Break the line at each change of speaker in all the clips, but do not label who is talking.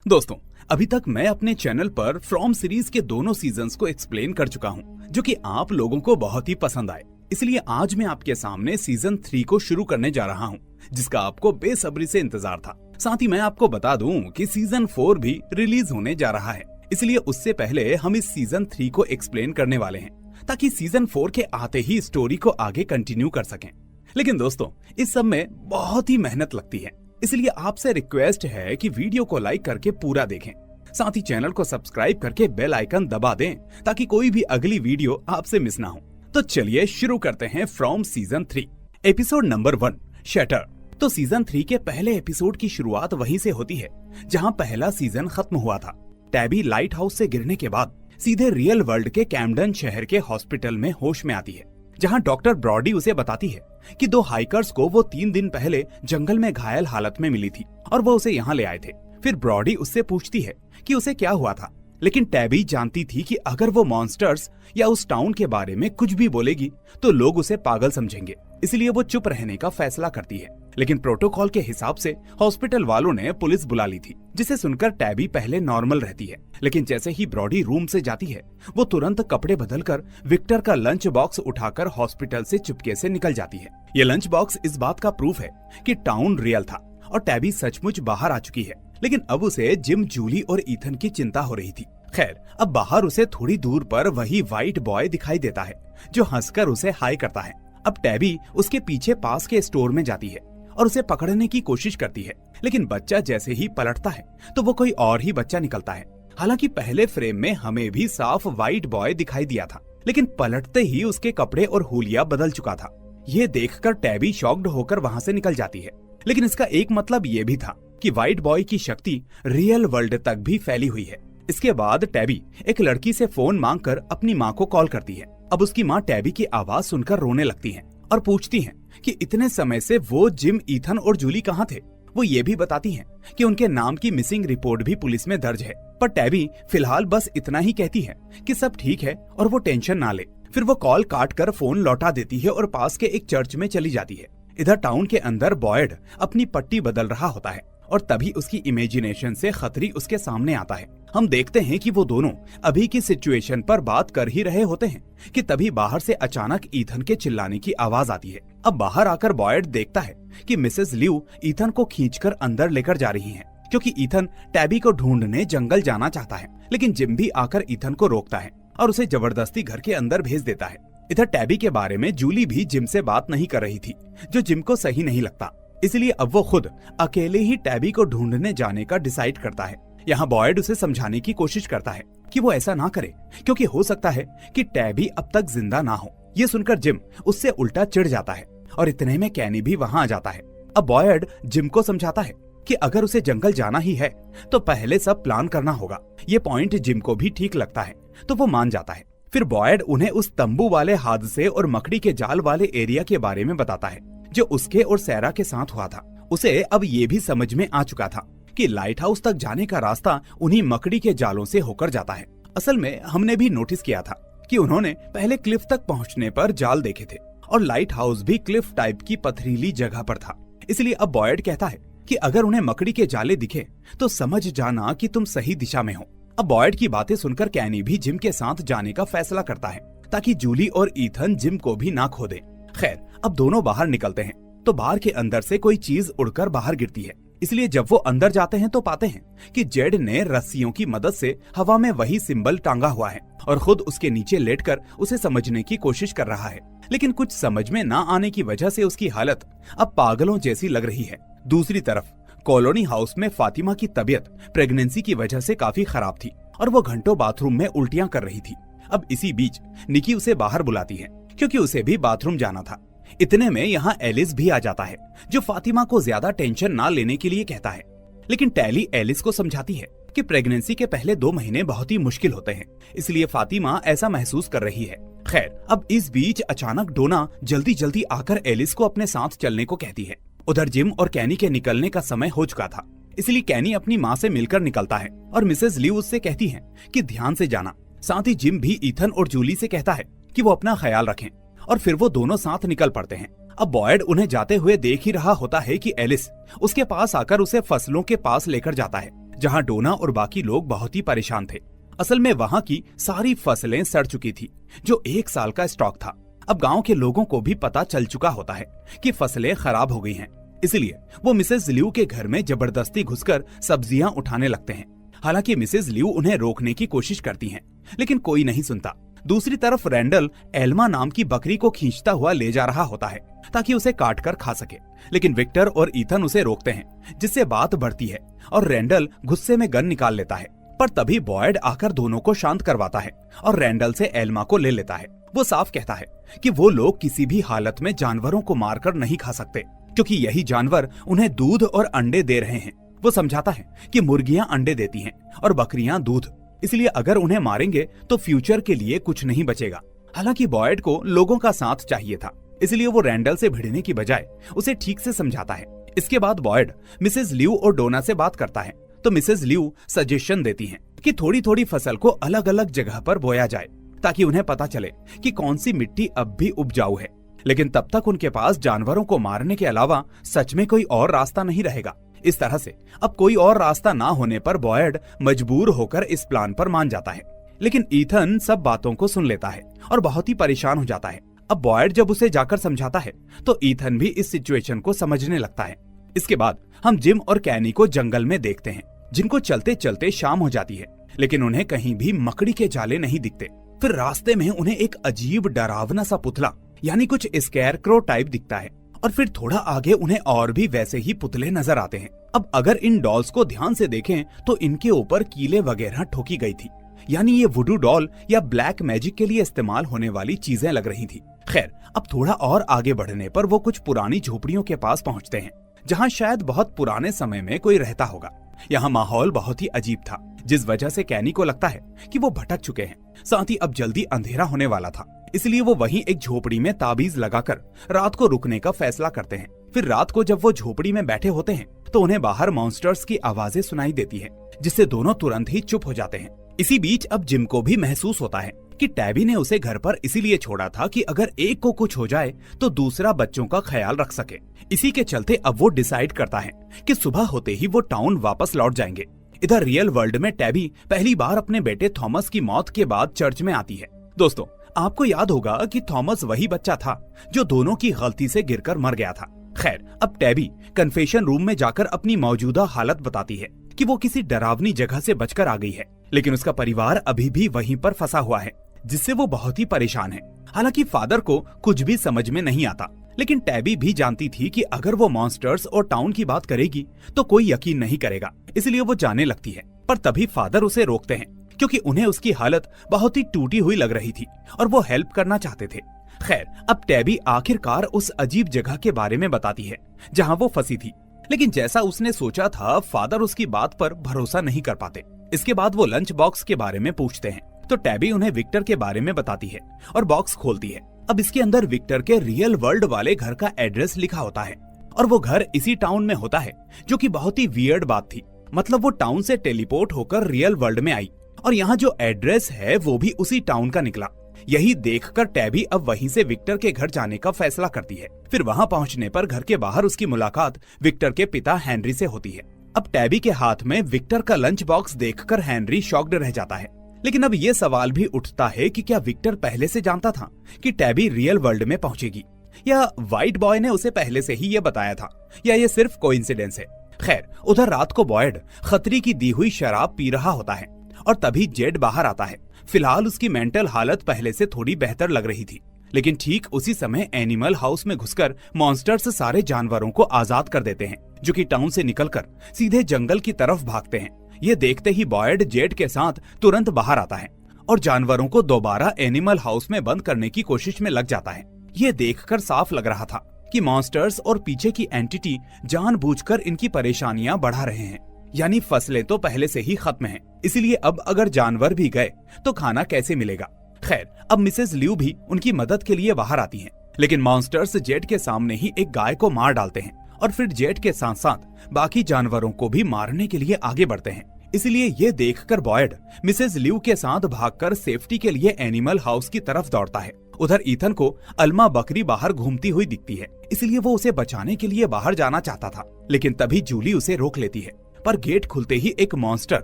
दोस्तों, अभी तक मैं अपने चैनल पर फ्रॉम सीरीज के दोनों सीजन्स को एक्सप्लेन कर चुका हूं, जो कि आप लोगों को बहुत ही पसंद आए। इसलिए आज मैं आपके सामने सीजन 3 को शुरू करने जा रहा हूं, जिसका आपको बेसब्री से इंतजार था। साथ ही मैं आपको बता दूं कि सीजन 4 भी रिलीज होने जा रहा है। इसलिए उससे पहले हम इस सीजन 3 को एक्सप्लेन करने वाले हैं, ताकि सीजन 4 के आते ही स्टोरी को आगे कंटिन्यू कर सकें। लेकिन दोस्तों, इस सब में बहुत ही मेहनत लगती है, इसलिए आपसे रिक्वेस्ट है कि वीडियो को लाइक करके पूरा देखें। साथ ही चैनल को सब्सक्राइब करके बेल आइकन दबा दें, ताकि कोई भी अगली वीडियो आपसे मिस ना हो। तो चलिए शुरू करते हैं from season 3 episode number 1 shutter. तो सीजन 3 के पहले एपिसोड की शुरुआत वहीं से होती है जहां पहला सीजन खत्म हुआ था। टैबी लाइट हाउस से गिरने के बाद सीधे रियल वर्ल्ड के कैम्डन शहर के हॉस्पिटल में होश में आती है, जहां डॉक्टर ब्रॉडी उसे बताती है कि 2 हाइकर्स को वो 3 दिन पहले जंगल में घायल हालत में मिली थी और वो उसे यहाँ ले आए थे। फिर ब्रॉडी उससे पूछती है कि उसे क्या हुआ था, लेकिन टैबी जानती थी कि अगर वो मॉन्स्टर्स या उस टाउन के बारे में कुछ भी बोलेगी तो लोग उसे पागल समझेंगे, इसलिए वो चुप रहने का फैसला करती है। लेकिन प्रोटोकॉल के हिसाब से हॉस्पिटल वालों ने पुलिस बुला ली थी, जिसे सुनकर टैबी पहले नॉर्मल रहती है। लेकिन जैसे ही ब्रॉडी रूम से जाती है, वो तुरंत कपड़े बदलकर विक्टर का लंच बॉक्स उठाकर हॉस्पिटल से चुपके से निकल जाती है। ये लंच बॉक्स इस बात का प्रूफ है कि टाउन रियल था और टैबी सचमुच बाहर आ चुकी है। लेकिन अब उसे जिम, जूली और ईथन की चिंता हो रही थी। खैर, अब बाहर उसे थोड़ी दूर पर वही व्हाइट बॉय दिखाई देता है, जो हंसकर उसे हाय करता है। अब टैबी उसके पीछे पास के स्टोर में जाती है और उसे पकड़ने की कोशिश करती है, लेकिन बच्चा जैसे ही पलटता है तो वो कोई और ही बच्चा निकलता है। हालांकि पहले फ्रेम में हमें भी साफ व्हाइट बॉय दिखाई दिया था, लेकिन पलटते ही उसके कपड़े और हुलिया बदल चुका था। ये देखकर टैबी शॉक्ड होकर वहां से निकल जाती है। लेकिन इसका एक मतलब ये भी था कि व्हाइट बॉय की शक्ति रियल वर्ल्ड तक भी फैली हुई है। इसके बाद टैबी एक लड़की से फोन मांगकर अपनी माँ को कॉल करती है। अब उसकी माँ टैबी की आवाज सुनकर रोने लगती है और पूछती हैं कि इतने समय से वो जिम, ईथन और जूली कहाँ थे। वो ये भी बताती हैं कि उनके नाम की मिसिंग रिपोर्ट भी पुलिस में दर्ज है, पर टैबी फिलहाल बस इतना ही कहती है कि सब ठीक है और वो टेंशन ना ले। फिर वो कॉल काट कर फोन लौटा देती है और पास के एक चर्च में चली जाती है। इधर टाउन के अंदर बॉयड अपनी पट्टी बदल रहा होता है और तभी उसकी इमेजिनेशन से खतरी उसके सामने आता है। हम देखते हैं कि वो दोनों अभी की सिचुएशन पर बात कर ही रहे होते हैं कि तभी बाहर से अचानक ईथन के चिल्लाने की आवाज आती है। अब बाहर आकर बॉयड देखता है कि मिसेस लिऊ ईथन को खींचकर अंदर लेकर जा रही हैं, क्योंकि ईथन टैबी को ढूंढने जंगल जाना चाहता है। लेकिन जिम भी आकर ईथन को रोकता है और उसे जबरदस्ती घर के अंदर भेज देता है। इधर टैबी के बारे में जूली भी जिम से बात नहीं कर रही थी, जो जिम को सही नहीं लगता। इसलिए अब वो खुद अकेले ही टैबी को ढूंढने जाने का डिसाइड करता है। यहाँ बॉयड उसे समझाने की कोशिश करता है कि वो ऐसा ना करे, क्योंकि हो सकता है कि टैबी अब तक जिंदा ना हो। ये सुनकर जिम उससे उल्टा चिढ़ जाता है और इतने में कैनी भी वहाँ आ जाता है। अब बॉयड जिम को समझाता है कि अगर उसे जंगल जाना ही है तो पहले सब प्लान करना होगा। ये पॉइंट जिम को भी ठीक लगता है, तो वो मान जाता है। फिर बॉयड उन्हें उस तंबू वाले हादसे और मकड़ी के जाल वाले एरिया के बारे में बताता है, जो उसके और सैरा के साथ हुआ था। उसे अब ये भी समझ में आ चुका था कि लाइट हाउस तक जाने का रास्ता उन्हीं मकड़ी के जालों से होकर जाता है। असल में हमने भी नोटिस किया था कि उन्होंने पहले क्लिफ तक पहुंचने पर जाल देखे थे और लाइट हाउस भी क्लिफ टाइप की पथरीली जगह पर था। इसलिए अब बॉयड कहता है कि अगर उन्हें मकड़ी के जाले दिखे तो समझ जाना कि तुम सही दिशा में हो। अब बॉयड की बातें सुनकर कैनी भी जिम के साथ जाने का फैसला करता है, ताकि जूली और ईथन जिम को भी ना खो दे। खैर, अब दोनों बाहर निकलते हैं तो बार के अंदर से कोई चीज उड़कर बाहर गिरती है। इसलिए जब वो अंदर जाते हैं तो पाते हैं कि जेड ने रस्सियों की मदद से हवा में वही सिंबल टांगा हुआ है और खुद उसके नीचे लेटकर उसे समझने की कोशिश कर रहा है। लेकिन कुछ समझ में ना आने की वजह से उसकी हालत अब पागलों जैसी लग रही है। दूसरी तरफ कॉलोनी हाउस में फातिमा की तबीयत प्रेगनेंसी की वजह से काफी खराब थी और वो घंटों बाथरूम में उल्टियां कर रही थी। अब इसी बीच निकी उसे बाहर बुलाती है, क्योंकि उसे भी बाथरूम जाना था। इतने में यहाँ एलिस भी आ जाता है, जो फातिमा को ज्यादा टेंशन ना लेने के लिए कहता है। लेकिन टैली एलिस को समझाती है कि प्रेगनेंसी के पहले 2 महीने बहुत ही मुश्किल होते हैं, इसलिए फातिमा ऐसा महसूस कर रही है। खैर, अब इस बीच अचानक डोना जल्दी जल्दी आकर एलिस को अपने साथ चलने को कहती है। उधर जिम और कैनी के निकलने का समय हो चुका था, इसलिए कैनी अपनी माँ से मिलकर निकलता है और मिसेस ली उससे कहती है कि ध्यान से जाना। साथ ही जिम भी ईथन और जूली से कहता है कि वो अपना ख्याल रखें और फिर वो दोनों साथ निकल पड़ते हैं। अब बॉयड उन्हें जाते हुए देख ही रहा होता है कि एलिस उसके पास आकर उसे फसलों के पास लेकर जाता है, जहां डोना और बाकी लोग बहुत ही परेशान थे। असल में वहां की सारी फसलें सड़ चुकी थी, जो 1 साल का स्टॉक था। अब गांव के लोगों को भी पता चल चुका होता है कि फसलें खराब हो गई हैं। इसलिए वो मिसेस लियू के घर में जबरदस्ती घुसकर सब्जियां उठाने लगते हैं। हालांकि मिसेस लियू उन्हें रोकने की कोशिश करती हैं, लेकिन कोई नहीं सुनता। दूसरी तरफ रैंडल एल्मा नाम की बकरी को खींचता हुआ ले जा रहा होता है ताकि उसे काट कर खा सके, लेकिन विक्टर और ईथन उसे रोकते हैं, जिससे बात बढ़ती है और रैंडल गुस्से में गन निकाल लेता है। पर तभी बॉयड आकर दोनों को शांत करवाता है और रैंडल से एल्मा को ले लेता है। वो साफ कहता है कि वो लोग किसी भी हालत में जानवरों को मारकर नहीं खा सकते, क्योंकि यही जानवर उन्हें दूध और अंडे दे रहे हैं। वो समझाता है कि मुर्गियां अंडे देती हैं और बकरियां दूध, इसलिए अगर उन्हें मारेंगे तो फ्यूचर के लिए कुछ नहीं बचेगा। हालांकि बॉयड को लोगों का साथ चाहिए था, इसलिए वो रैंडल से भिड़ने की बजाय उसे ठीक से समझाता है। इसके बाद बॉयड मिसेस लियू और डोना से बात करता है, तो मिसेस लियू सजेशन देती हैं कि थोड़ी थोड़ी फसल को अलग अलग जगह पर बोया जाए ताकि उन्हें पता चले कि कौन सी मिट्टी अब भी उपजाऊ है। लेकिन तब तक उनके पास जानवरों को मारने के अलावा सच में कोई और रास्ता नहीं रहेगा। इस तरह से अब कोई और रास्ता ना होने पर बॉयड मजबूर होकर इस प्लान पर मान जाता है। लेकिन ईथन सब बातों को सुन लेता है और बहुत ही परेशान हो जाता है। अब बॉयड जब उसे जाकर समझाता है तो ईथन भी इस सिचुएशन को समझने लगता है। इसके बाद हम जिम और कैनी को जंगल में देखते हैं, जिनको चलते चलते शाम हो जाती है, लेकिन उन्हें कहीं भी मकड़ी के जाले नहीं दिखते। फिर रास्ते में उन्हें एक अजीब डरावना सा पुतला यानी कुछ स्कैरक्रो टाइप दिखता है और फिर थोड़ा आगे उन्हें और भी वैसे ही पुतले नजर आते हैं। अब अगर इन डॉल्स को ध्यान से देखें तो इनके ऊपर कीले वगैरह ठोकी गई थी, यानी ये वुडू डॉल या ब्लैक मैजिक के लिए इस्तेमाल होने वाली चीजें लग रही थी। खैर, अब थोड़ा और आगे बढ़ने पर वो कुछ पुरानी झोपड़ियों के पास पहुंचते हैं, जहां शायद बहुत पुराने समय में कोई रहता होगा। यहाँ माहौल बहुत ही अजीब था, जिस वजह से कैनी को लगता है कि वो भटक चुके हैं। साथ ही अब जल्दी अंधेरा होने वाला था, इसलिए वो वहीं एक झोपड़ी में ताबीज लगाकर रात को रुकने का फैसला करते हैं। फिर रात को जब वो झोपड़ी में बैठे होते हैं तो उन्हें बाहर मॉन्स्टर्स की आवाजें सुनाई देती है, जिससे दोनों तुरंत ही चुप हो जाते हैं। इसी बीच अब जिम को भी महसूस होता है कि टैबी ने उसे घर पर इसीलिए छोड़ा था कि अगर एक को कुछ हो जाए तो दूसरा बच्चों का ख्याल रख सके। इसी के चलते अब वो डिसाइड करता है कि सुबह होते ही वो टाउन वापस लौट जाएंगे। इधर रियल वर्ल्ड में टैबी पहली बार अपने बेटे थॉमस की मौत के बाद चर्च में आती है। दोस्तों, आपको याद होगा कि थॉमस वही बच्चा था जो दोनों की गलती से गिरकर मर गया था। खैर, अब टैबी कन्फेशन रूम में जाकर अपनी मौजूदा हालत बताती है कि वो किसी डरावनी जगह से बचकर आ गई है, लेकिन उसका परिवार अभी भी वहीं पर फंसा हुआ है, जिससे वो बहुत ही परेशान है। हालांकि फादर को कुछ भी समझ में नहीं आता, लेकिन टैबी भी जानती थी कि अगर वो मॉन्स्टर्स और टाउन की बात करेगी तो कोई यकीन नहीं करेगा, इसलिए वो जाने लगती है। पर तभी फादर उसे रोकते हैं, क्योंकि उन्हें उसकी हालत बहुत ही टूटी हुई लग रही थी और वो हेल्प करना चाहते थे। खैर, अब टैबी आखिरकार उस अजीब जगह के बारे में बताती है जहां वो फंसी थी, लेकिन जैसा उसने सोचा था फादर उसकी बात पर भरोसा नहीं कर पाते। इसके बाद वो लंच बॉक्स के बारे में पूछते हैं, तो टैबी उन्हें विक्टर के बारे में बताती है और बॉक्स खोलती है। अब इसके अंदर विक्टर के रियल वर्ल्ड वाले घर का एड्रेस लिखा होता है और वो घर इसी टाउन में होता है, जो कि बहुत ही वियर्ड बात थी। मतलब वो टाउन से टेलीपोर्ट होकर रियल वर्ल्ड में आई और यहाँ जो एड्रेस है वो भी उसी टाउन का निकला। यही देखकर टैबी अब वहीं से विक्टर के घर जाने का फैसला करती है। फिर वहाँ पहुँचने पर घर के बाहर उसकी मुलाकात विक्टर के पिता हेनरी से होती है। अब टैबी के हाथ में विक्टर का लंच बॉक्स देखकर हेनरी शॉक्ड रह जाता है। लेकिन अब ये सवाल भी उठता है कि क्या विक्टर पहले से जानता था कि टैबी रियल वर्ल्ड में पहुंचेगी, या व्हाइट बॉय ने उसे पहले से ही ये बताया था, या ये सिर्फ कोइंसिडेंस है। खैर, उधर रात को बॉयड खतरी की दी हुई शराब पी रहा होता है और तभी जेड बाहर आता है। फिलहाल उसकी मेंटल हालत पहले से थोड़ी बेहतर लग रही थी, लेकिन ठीक उसी समय एनिमल हाउस में घुसकर मॉन्स्टर्स सारे जानवरों को आजाद कर देते हैं, जो कि टाउन से निकलकर सीधे जंगल की तरफ भागते हैं। ये देखते ही बॉयड जेड के साथ तुरंत बाहर आता है और जानवरों को दोबारा एनिमल हाउस में बंद करने की कोशिश में लग जाता है। ये देखकर साफ लग रहा था कि मॉन्स्टर्स और पीछे की एंटिटी जानबूझकर इनकी परेशानियां बढ़ा रहे हैं। यानी फसलें तो पहले से ही खत्म हैं, इसलिए अब अगर जानवर भी गए तो खाना कैसे मिलेगा। खैर, अब मिसेस लियू भी उनकी मदद के लिए बाहर आती हैं, लेकिन मॉन्स्टर्स जेड के सामने ही एक गाय को मार डालते हैं और फिर जेड के साथ साथ बाकी जानवरों को भी मारने के लिए आगे बढ़ते हैं। इसलिए ये देखकर बॉयड मिसेस लियू के साथ भागकर सेफ्टी के लिए एनिमल हाउस की तरफ दौड़ता है। उधर ईथन को अल्मा बकरी बाहर घूमती हुई दिखती है, इसलिए वो उसे बचाने के लिए बाहर जाना चाहता था, लेकिन तभी जूली उसे रोक लेती है। पर गेट खुलते ही एक मॉन्स्टर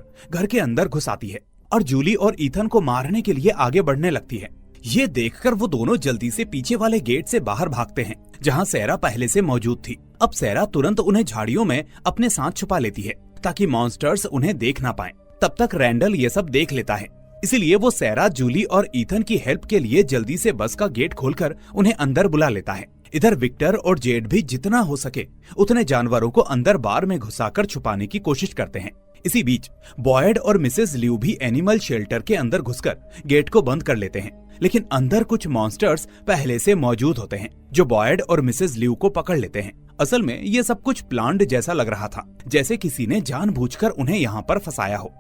घर के अंदर घुस आती है और जूली और ईथन को मारने के लिए आगे बढ़ने लगती है। ये देखकर वो दोनों जल्दी से पीछे वाले गेट से बाहर भागते हैं जहाँ सैरा पहले से मौजूद थी। अब सैरा तुरंत उन्हें झाड़ियों में अपने साथ छुपा लेती है ताकि मॉन्स्टर्स उन्हें देख ना पाएं। तब तक रैंडल ये सब देख लेता है, इसलिए वो सैरा, जूली और ईथन की हेल्प के लिए जल्दी से बस का गेट खोलकर उन्हें अंदर बुला लेता है। इधर विक्टर और जेड भी जितना हो सके उतने जानवरों को अंदर बार में घुसाकर छुपाने की कोशिश करते हैं। इसी बीच बॉयड और मिसेस लिू भी एनिमल शेल्टर के अंदर घुसकर गेट को बंद कर लेते हैं, लेकिन अंदर कुछ मॉन्स्टर्स पहले से मौजूद होते हैं जो बॉयड और मिसेस लिू को पकड़ लेते हैं। असल में ये सब कुछ प्लान्ड जैसा लग रहा था, जैसे किसी ने जानबूझकर उन्हें यहाँ पर फंसाया हो।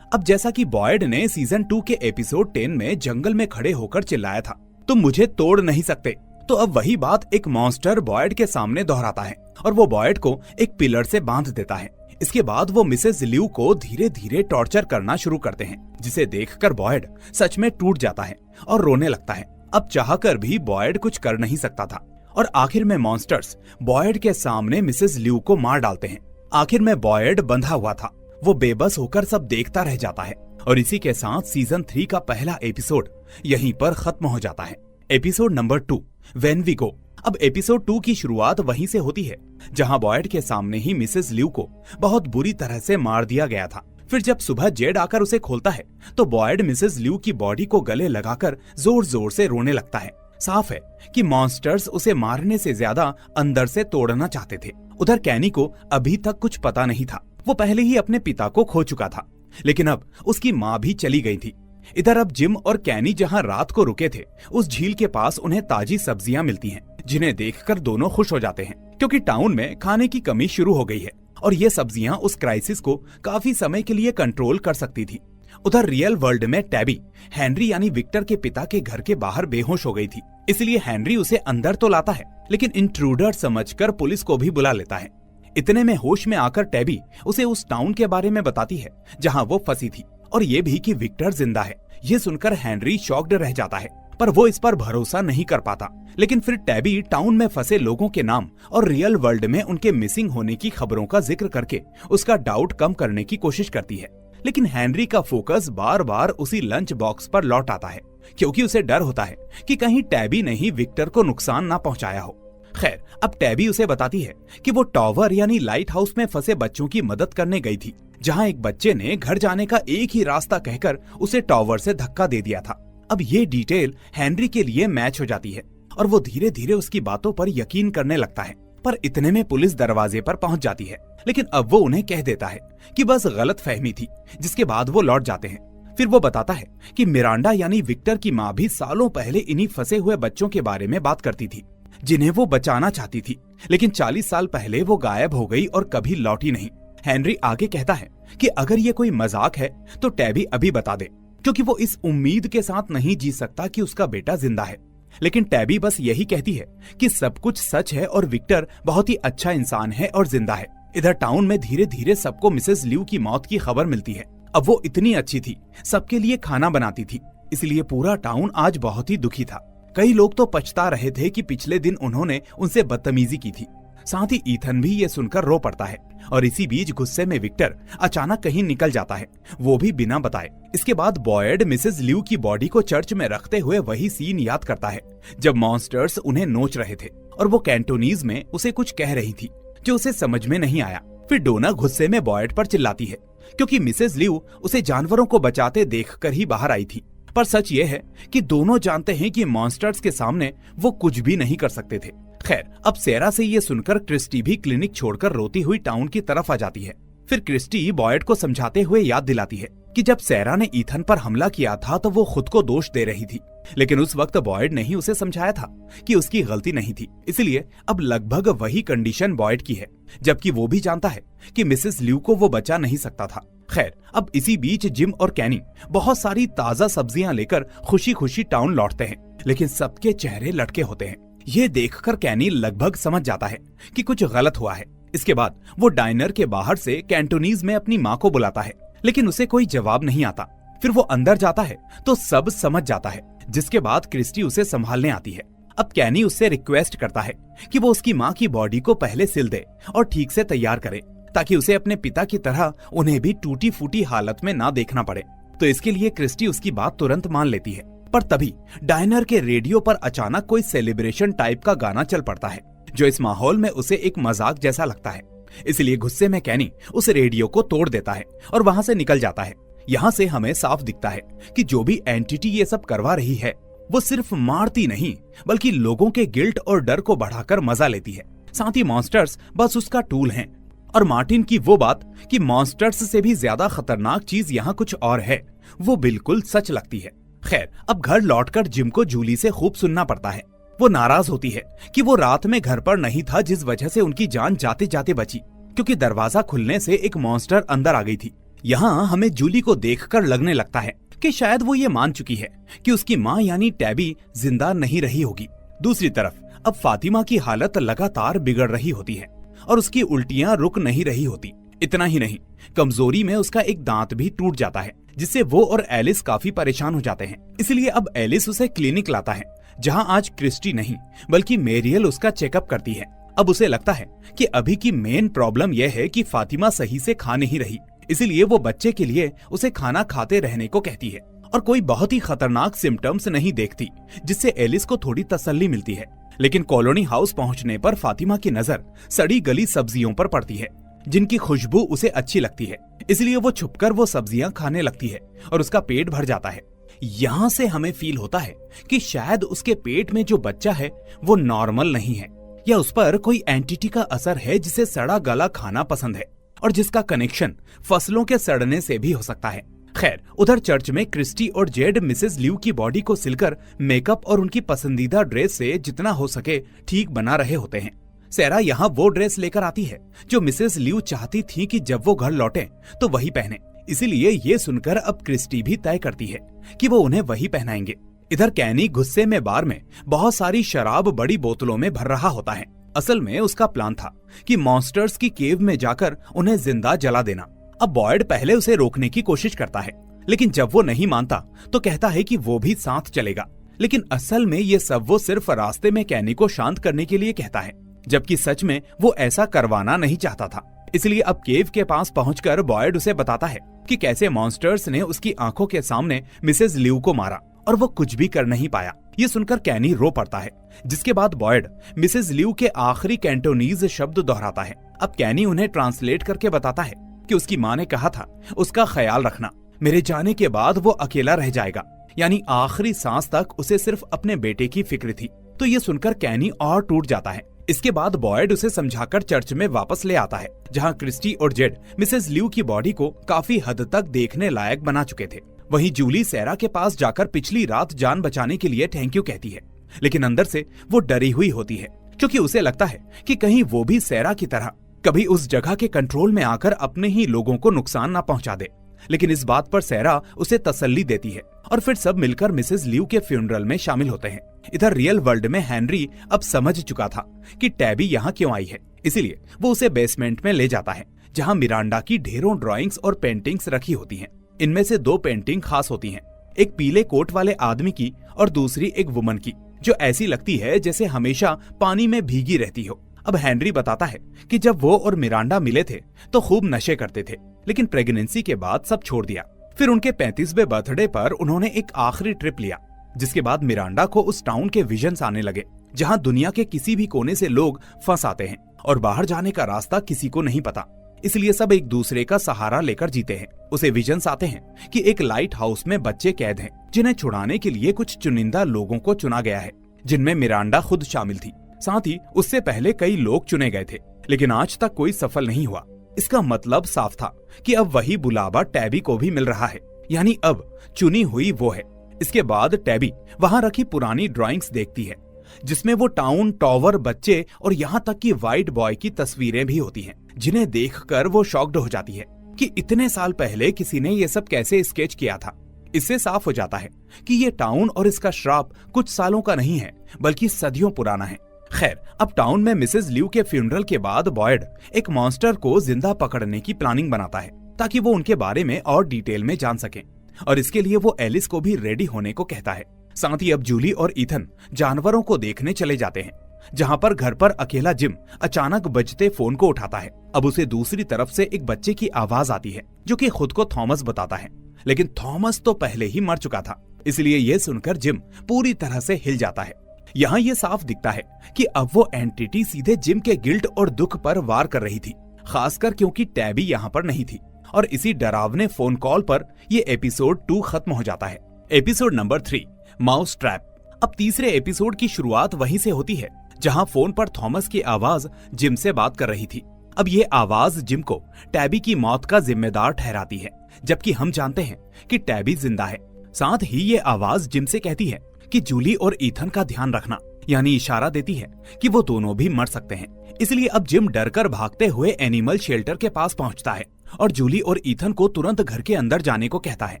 अब जैसा कि बॉयड ने सीजन 2 के एपिसोड 10 में जंगल में खड़े होकर चिल्लाया था, तुम मुझे तोड़ नहीं सकते, तो अब वही बात एक मॉन्स्टर बॉयड के सामने दोहराता है और वो बॉयड को एक पिलर से बांध देता है। इसके बाद वो मिसेस लिू को धीरे धीरे टॉर्चर करना शुरू करते हैं, जिसे देखकर बॉयड सच में टूट जाता है और रोने लगता है। अब चाहकर भी बॉयड कुछ कर नहीं सकता था और आखिर में मॉन्स्टर्स बॉयड के सामने मिसेस लिू को मार डालते हैं। आखिर में बॉयड बंधा हुआ था, वो बेबस होकर सब देखता रह जाता है और इसी के साथ सीजन 3 का पहला एपिसोड यहीं पर खत्म हो जाता है। Episode number 2, when we go. अब एपिसोड 2 की शुरुआत वहीं से होती है जहां बॉयड के सामने ही मिसेस लिू को बहुत बुरी तरह से मार दिया गया था। फिर जब सुबह जेड आकर उसे खोलता है तो बॉयड मिसेस लिू की बॉडी को गले लगाकर जोर जोर से रोने लगता है। साफ है कि मॉन्स्टर्स उसे मारने से ज्यादा अंदर से तोड़ना चाहते थे। उधर कैनी को अभी तक कुछ पता नहीं था, वो पहले ही अपने पिता को खो चुका था, लेकिन अब उसकी माँ भी चली गई थी। इधर अब जिम और कैनी जहाँ रात को रुके थे उस झील के पास उन्हें ताजी सब्जियां मिलती हैं, जिन्हें देखकर दोनों खुश हो जाते हैं क्योंकि टाउन में खाने की कमी शुरू हो गई है और ये सब्जियां उस क्राइसिस को काफी समय के लिए कंट्रोल कर सकती थी। उधर रियल वर्ल्ड में टैबी हेनरी यानी विक्टर के पिता के घर के बाहर बेहोश हो गई थी, इसलिए हेनरी उसे अंदर तो लाता है लेकिन इंट्रूडर समझकर पुलिस को भी बुला लेता है। इतने में होश में आकर टैबी उसे उस टाउन के बारे में बताती है जहां वो फंसी थी और ये भी कि विक्टर जिंदा है। ये सुनकर हेनरी शॉक्ड रह जाता है, पर वो इस पर भरोसा नहीं कर पाता। लेकिन फिर टैबी टाउन में फंसे लोगों के नाम और रियल वर्ल्ड में उनके मिसिंग होने की खबरों का जिक्र करके उसका डाउट कम करने की कोशिश करती है। लेकिन हेनरी का फोकस बार बार उसी लंच बॉक्स पर लौट आता है क्योंकि उसे डर होता है कि कहीं टैबी ने ही विक्टर को नुकसान ना पहुंचाया हो। खैर, अब टैबी उसे बताती है कि वो टॉवर यानी लाइट हाउस में फंसे बच्चों की मदद करने गई थी, जहां एक बच्चे ने घर जाने का एक ही रास्ता कहकर उसे टॉवर से धक्का दे दिया था। अब ये डिटेल हेनरी के लिए मैच हो जाती है और वो धीरे धीरे उसकी बातों पर यकीन करने लगता है। पर इतने में पुलिस दरवाजे पर पहुंच जाती है, लेकिन अब वो उन्हें कह देता है कि बस गलत फहमी थी, जिसके बाद वो लौट जाते हैं। फिर वो बताता है कि मिरांडा यानी विक्टर की माँ भी सालों पहले इन्हीं फंसे हुए बच्चों के बारे में बात करती थी, जिन्हें वो बचाना चाहती थी, लेकिन 40 साल पहले वो गायब हो गई और कभी लौटी नहीं। हेनरी आगे कहता है कि अगर ये कोई मजाक है तो टैबी अभी बता दे, क्योंकि वो इस उम्मीद के साथ नहीं जी सकता कि उसका बेटा जिंदा है। लेकिन टैबी बस यही कहती है कि सब कुछ सच है और विक्टर बहुत ही अच्छा इंसान है और जिंदा है। इधर टाउन में धीरे धीरे सबको मिसेस लिू की मौत की खबर मिलती है। अब वो इतनी अच्छी थी, सबके लिए खाना बनाती थी, इसलिए पूरा टाउन आज बहुत ही दुखी था। कई लोग तो पछता रहे थे कि पिछले दिन उन्होंने उनसे बदतमीजी की थी। साथ ही ईथन भी ये सुनकर रो पड़ता है और इसी बीच गुस्से में विक्टर अचानक कहीं निकल जाता है, वो भी बिना बताए। इसके बाद बॉयड मिसेस लिू की बॉडी को चर्च में रखते हुए वही सीन याद करता है जब मॉन्स्टर्स उन्हें नोच रहे थे और वो कैंटोनीज में उसे कुछ कह रही थी जो उसे समझ में नहीं आया। फिर डोना गुस्से में बॉयड पर चिल्लाती है क्योंकि मिसेस लिू उसे जानवरों को बचाते देखकर ही बाहर आई थी। पर सच ये है कि दोनों जानते हैं कि मॉन्स्टर्स के सामने वो कुछ भी नहीं कर सकते थे। खैर, अब सैरा से ये सुनकर क्रिस्टी भी क्लिनिक छोड़कर रोती हुई टाउन की तरफ आ जाती है। फिर क्रिस्टी बॉयड को समझाते हुए याद दिलाती है कि जब सैरा ने ईथन पर हमला किया था तो वो खुद को दोष दे रही थी, लेकिन उस वक्त बॉयड ने ही उसे समझाया था कि उसकी गलती नहीं थी। इसलिए अब लगभग वही कंडीशन बॉयड की है, जबकि वो भी जानता है कि मिसेस लिू को वो बचा नहीं सकता था। खैर, अब इसी बीच जिम और कैनी बहुत सारी ताजा सब्जियां लेकर खुशी खुशी टाउन लौटते हैं, लेकिन सबके चेहरे लटके होते हैं। ये देखकर कैनी लगभग समझ जाता है कि कुछ गलत हुआ है। इसके बाद वो डाइनर के बाहर से कैंटोनीज में अपनी माँ को बुलाता है, लेकिन उसे कोई जवाब नहीं आता। फिर वो अंदर जाता है तो सब समझ जाता है, जिसके बाद क्रिस्टी उसे संभालने आती है। अब कैनी उससे रिक्वेस्ट करता है कि वो उसकी माँ की बॉडी को पहले सिल दे और ठीक से तैयार करे, ताकि उसे अपने पिता की तरह उन्हें भी टूटी फूटी हालत में ना देखना पड़े। तो इसके लिए क्रिस्टी उसकी बात तुरंत मान लेती है। पर तभी डायनर के रेडियो पर अचानक कोई सेलिब्रेशन टाइप का गाना चल पड़ता है, जो इस माहौल में उसे एक मजाक जैसा लगता है। इसलिए गुस्से में कैनी उस रेडियो को तोड़ देता है और वहां से निकल जाता है। यहाँ से हमें साफ दिखता है कि जो भी एंटिटी ये सब करवा रही है वो सिर्फ मारती नहीं बल्कि लोगों के गिल्ट और डर को बढ़ाकर मजा लेती है। साथ ही मॉन्स्टर्स बस उसका टूल हैं। और मार्टिन की वो बात कि मॉन्स्टर्स से भी ज्यादा खतरनाक चीज यहाँ कुछ और है, वो बिल्कुल सच लगती है। खैर, अब घर लौटकर जिम को जूली से खूब सुनना पड़ता है। वो नाराज होती है कि वो रात में घर पर नहीं था, जिस वजह से उनकी जान जाते जाते बची, क्योंकि दरवाजा खुलने से एक मॉन्स्टर अंदर आ गई थी। यहाँ हमें जूली को देखकर लगने लगता है कि शायद वो ये मान चुकी है कि उसकी माँ यानी टैबी जिंदा नहीं रही होगी। दूसरी तरफ अब फातिमा की हालत लगातार बिगड़ रही होती है और उसकी उल्टियां रुक नहीं रही होती। इतना ही नहीं, कमजोरी में उसका एक दांत भी टूट जाता है, जिससे वो और एलिस काफी परेशान हो जाते हैं। इसलिए अब एलिस उसे क्लिनिक लाता है, जहां आज क्रिस्टी नहीं बल्कि मेरियल उसका चेकअप करती है। अब उसे लगता है कि अभी की मेन प्रॉब्लम यह है कि फातिमा सही से खा नहीं रही, इसलिए वो बच्चे के लिए उसे खाना खाते रहने को कहती है और कोई बहुत ही खतरनाक सिम्टम्स नहीं देखती, जिससे एलिस को थोड़ी तसल्ली मिलती है। लेकिन कॉलोनी हाउस पहुंचने पर फातिमा की नजर सड़ी गली सब्जियों पर पड़ती है, जिनकी खुशबू उसे अच्छी लगती है। इसलिए वो छुपकर वो सब्जियां खाने लगती है और उसका पेट भर जाता है। यहाँ से हमें फील होता है कि शायद उसके पेट में जो बच्चा है वो नॉर्मल नहीं है, या उस पर कोई एंटिटी का असर है जिसे सड़ा गला खाना पसंद है और जिसका कनेक्शन फसलों के सड़ने से भी हो सकता है। खैर, उधर चर्च में क्रिस्टी और जेड मिसेस ल्यू की बॉडी को सिलकर मेकअप और उनकी पसंदीदा ड्रेस से जितना हो सके ठीक बना रहे होते हैं। सेरा यहाँ वो ड्रेस लेकर आती है जो मिसेस ल्यू चाहती थी कि जब वो घर लौटे तो वही पहने। इसीलिए ये सुनकर अब क्रिस्टी भी तय करती है कि वो उन्हें वही पहनाएंगे। इधर कैनी गुस्से में बार में बहुत सारी शराब बड़ी बोतलों में भर रहा होता है। असल में उसका प्लान था कि मॉन्स्टर्स की केव में जाकर उन्हें जिंदा जला देना। अब बॉयड पहले उसे रोकने की कोशिश करता है, लेकिन जब वो नहीं मानता तो कहता है कि वो भी साथ चलेगा। लेकिन असल में ये सब वो सिर्फ रास्ते में कैनी को शांत करने के लिए कहता है, जबकि सच में वो ऐसा करवाना नहीं चाहता था। इसलिए अब केव के पास पहुंचकर बॉयड उसे बताता है कि कैसे मॉन्स्टर्स ने उसकी आंखों के सामने मिसेस ल्यू को मारा और वो कुछ भी कर नहीं पाया। ये सुनकर कैनी रो पड़ता है, जिसके बाद बॉयड मिसेस ल्यू के आखिरी कैंटोनीज शब्द दोहराता है। अब कैनी उन्हें ट्रांसलेट करके बताता है कि उसकी माँ ने कहा था, उसका ख्याल रखना, मेरे जाने के बाद वो अकेला रह जाएगा, यानी आखिरी सांस तक उसे सिर्फ अपने बेटे की फिक्र थी। तो ये सुनकर कैनी और टूट जाता है। इसके बाद बॉयड उसे समझाकर चर्च में वापस ले आता है, जहाँ क्रिस्टी और जेड मिसेस ल्यू की बॉडी को काफी हद तक देखने लायक बना चुके थे। वहीं जूली सेरा के पास जाकर पिछली रात जान बचाने के लिए थैंक यू कहती है, लेकिन अंदर से वो डरी हुई होती है, क्योंकि उसे लगता है कि कहीं वो भी सेरा की तरह कभी उस जगह के कंट्रोल में आकर अपने ही लोगों को नुकसान ना पहुंचा दे। लेकिन इस बात पर सेरा उसे तसल्ली देती है और फिर सब मिलकर मिसेस ल्यू के फ्यूनरल में शामिल होते हैं। इधर रियल वर्ल्ड में हेनरी अब समझ चुका था कि टैबी यहाँ क्यों आई है, इसीलिए वो उसे बेसमेंट में ले जाता है, जहाँ मिरांडा की ढेरों ड्राइंग्स और पेंटिंग्स रखी होती हैं। इनमें से 2 पेंटिंग खास होती हैं, एक पीले कोट वाले आदमी की और दूसरी एक वुमन की, जो ऐसी लगती है जैसे हमेशा पानी में भीगी रहती हो। अब हेनरी बताता है कि जब वो और मिरांडा मिले थे तो खूब नशे करते थे, लेकिन प्रेगनेंसी के बाद सब छोड़ दिया। फिर उनके 35वें बर्थडे पर उन्होंने एक आखिरी ट्रिप लिया, जिसके बाद मिरांडा को उस टाउन के विजन्स आने लगे, जहां दुनिया के किसी भी कोने से लोग फंस आते हैं और बाहर जाने का रास्ता किसी को नहीं पता। इसलिए सब एक दूसरे का सहारा लेकर जीते हैं। उसे विजन्स आते हैं कि एक लाइट हाउस में बच्चे कैद हैं, जिन्हें छुड़ाने के लिए कुछ चुनिंदा लोगों को चुना गया है, जिनमें मिरांडा खुद शामिल थी। साथ ही उससे पहले कई लोग चुने गए थे, लेकिन आज तक कोई सफल नहीं हुआ। इसका मतलब साफ था कि अब वही बुलावा टैबी को भी मिल रहा है, यानी अब चुनी हुई वो है। इसके बाद टैबी वहां रखी पुरानी ड्राइंग्स देखती है, जिसमें वो टाउन, टॉवर, बच्चे और यहाँ तक कि व्हाइट बॉय की तस्वीरें भी होती हैं, जिन्हें देखकर वो शॉक्ड हो जाती है कि इतने साल पहले किसी ने ये सब कैसे स्केच किया था। इससे साफ हो जाता है कि ये टाउन और इसका श्राप कुछ सालों का नहीं है, बल्कि सदियों पुराना है। खैर, अब टाउन में मिसेस ल्यू के फ्यूनरल के बाद बॉयड एक मॉन्स्टर को जिंदा पकड़ने की प्लानिंग बनाता है, ताकि वो उनके बारे में और डिटेल में जान सके, और इसके लिए वो एलिस को भी रेडी होने को कहता है। साथ ही अब जूली और ईथन जानवरों को देखने चले जाते हैं, जहां पर घर पर अकेला जिम अचानक बजते फोन को उठाता है। अब उसे दूसरी तरफ से एक बच्चे की आवाज आती है जो कि खुद को थॉमस बताता है, लेकिन थॉमस तो पहले ही मर चुका था। इसलिए ये सुनकर जिम पूरी तरह से हिल जाता है। यहाँ ये साफ दिखता है कि अब वो एंटिटी सीधे जिम के गिल्ट और दुख पर वार कर रही थी, खासकर क्योंकि टैबी यहाँ पर नहीं थी। और इसी डरावने फोन कॉल पर ये एपिसोड 2 खत्म हो जाता है। Episode number 3, mouse trap. अब तीसरे एपिसोड की शुरुआत वहीं से होती है जहां फोन पर थॉमस की आवाज जिम से बात कर रही थी। अब ये आवाज जिम को टैबी की मौत का जिम्मेदार ठहराती है, जबकि हम जानते हैं कि टैबी जिंदा है। साथ ही ये आवाज जिम से कहती है कि जूली और ईथन का ध्यान रखना, यानी इशारा देती है कि वो दोनों भी मर सकते हैं। इसलिए अब जिम डरकर भागते हुए एनिमल शेल्टर के पास पहुंचता है और जूली और ईथन को तुरंत घर के अंदर जाने को कहता है।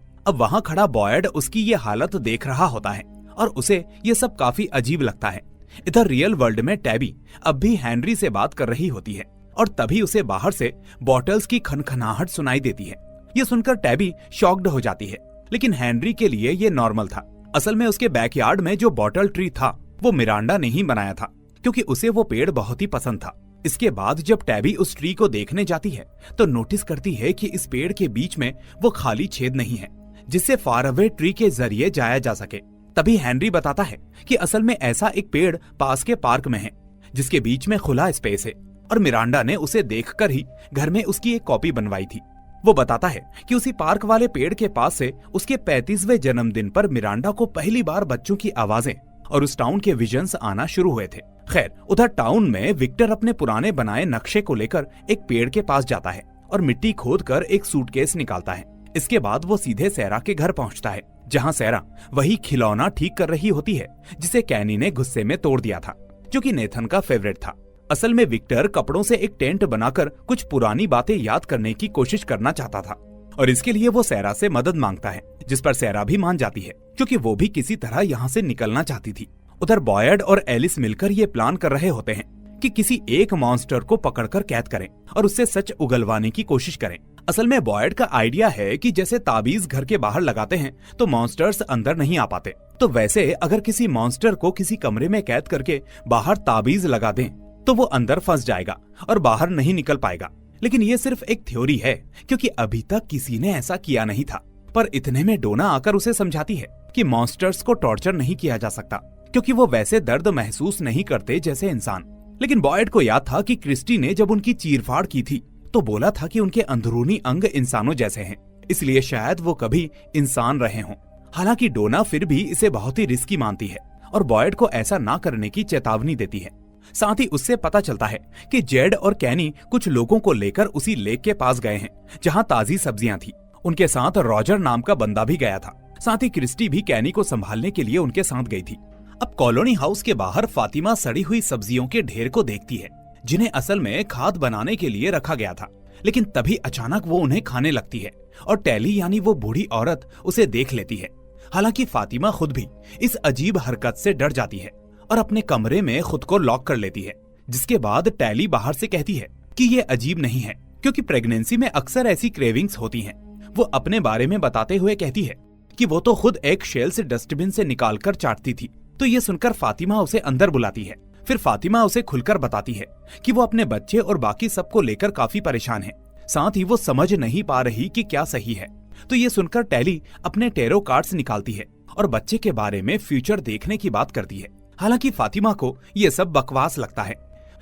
अब वहाँ खड़ा बॉयड उसकी ये हालत देख रहा होता है और उसे ये सब काफी अजीब लगता है। इधर रियल वर्ल्ड में टैबी अब भी हेनरी से बात कर रही होती है और तभी उसे बाहर से बॉटल्स की खनखनाहट सुनाई देती है। ये सुनकर टैबी शॉक्ड हो जाती है, लेकिन हेनरी के लिए ये नॉर्मल था। असल में उसके बैकयार्ड में जो बॉटल ट्री था वो मिरांडा ने ही बनाया था, क्योंकि उसे वो पेड़ बहुत ही पसंद था। इसके बाद जब टैबी उस ट्री को देखने जाती है तो नोटिस करती है कि इस पेड़ के बीच में वो खाली छेद नहीं है जिससे फार अवे ट्री के जरिए जाया जा सके। तभी हेनरी बताता है कि असल में ऐसा एक पेड़ पास के पार्क में है जिसके बीच में खुला स्पेस है और मिरांडा ने उसे देखकर ही घर में उसकी एक कॉपी बनवाई थी। वो बताता है कि उसी पार्क वाले पेड़ के पास से उसके 35वें जन्मदिन पर मिरांडा को पहली बार बच्चों की आवाजें और उस टाउन के विजन्स आना शुरू हुए थे। खैर, उधर टाउन में विक्टर अपने पुराने बनाए नक्शे को लेकर एक पेड़ के पास जाता है और मिट्टी खोदकर एक सूटकेस निकालता है। इसके बाद वो सीधे सैरा के घर पहुंचता है, जहां सैरा वही खिलौना ठीक कर रही होती है जिसे कैनी ने गुस्से में तोड़ दिया था, जो कि नेथन का फेवरेट था। असल में विक्टर कपड़ों से एक टेंट बनाकर कुछ पुरानी बातें याद करने की कोशिश करना चाहता था और इसके लिए वो सैरा से मदद मांगता है, जिस पर सैरा भी मान जाती है क्योंकि वो भी किसी तरह यहाँ से निकलना चाहती थी। उधर बॉयड और एलिस मिलकर ये प्लान कर रहे होते हैं कि किसी एक मॉन्स्टर को पकड़कर कैद करें और उससे सच उगलवाने की कोशिश करें। असल में बॉयड का आइडिया है कि जैसे ताबीज घर के बाहर लगाते हैं तो मॉन्स्टर्स अंदर नहीं आ पाते, तो वैसे अगर किसी मॉन्स्टर को किसी कमरे में कैद करके बाहर ताबीज लगा दें तो वो अंदर फंस जाएगा और बाहर नहीं निकल पाएगा। लेकिन ये सिर्फ एक थ्योरी है, क्योंकि अभी तक किसी ने ऐसा किया नहीं था। पर इतने में डोना आकर उसे समझाती है कि मॉन्स्टर्स को टॉर्चर नहीं किया जा सकता, क्योंकि वो वैसे दर्द महसूस नहीं करते जैसे इंसान। लेकिन बॉयड को याद था कि क्रिस्टी ने जब उनकी चीरफाड़ की थी तो बोला था कि उनके अंदरूनी अंग इंसानों जैसे हैं, इसलिए शायद वो कभी इंसान रहे हों। हालांकि डोना फिर भी इसे बहुत ही रिस्की मानती है और बॉयड को ऐसा ना करने की चेतावनी देती है। साथ ही उससे पता चलता है कि जेड और कैनी कुछ लोगों को लेकर उसी लेक के पास गए हैं जहां ताजी सब्जियां थी। उनके साथ रॉजर नाम का बंदा भी गया था। साथ ही क्रिस्टी भी कैनी को संभालने के लिए उनके साथ गई थी। अब कॉलोनी हाउस के बाहर फातिमा सड़ी हुई सब्जियों के ढेर को देखती है, जिन्हें असल में खाद बनाने के लिए रखा गया था। लेकिन तभी अचानक वो उन्हें खाने लगती है और टैली यानी वो बूढ़ी औरत उसे देख लेती है। हालांकि फातिमा खुद भी इस अजीब हरकत से डर जाती है और अपने कमरे में खुद को लॉक कर लेती है। जिसके बाद टैली बाहर से कहती है कि ये अजीब नहीं है, क्योंकि प्रेगनेंसी में अक्सर ऐसी क्रेविंग्स होती हैं। वो अपने बारे में बताते हुए कहती है कि वो तो खुद एक शेल से डस्टबिन से निकालकर चाटती थी। तो ये सुनकर फातिमा उसे अंदर बुलाती है। फिर फातिमा उसे खुलकर बताती है कि वो अपने बच्चे और बाकी सबको लेकर काफी परेशान है। साथ ही वो समझ नहीं पा रही कि क्या सही है। तो ये सुनकर टैली अपने टेरो कार्ड्स निकालती है और बच्चे के बारे में फ्यूचर देखने की बात करती है। हालांकि फातिमा को ये सब बकवास लगता है,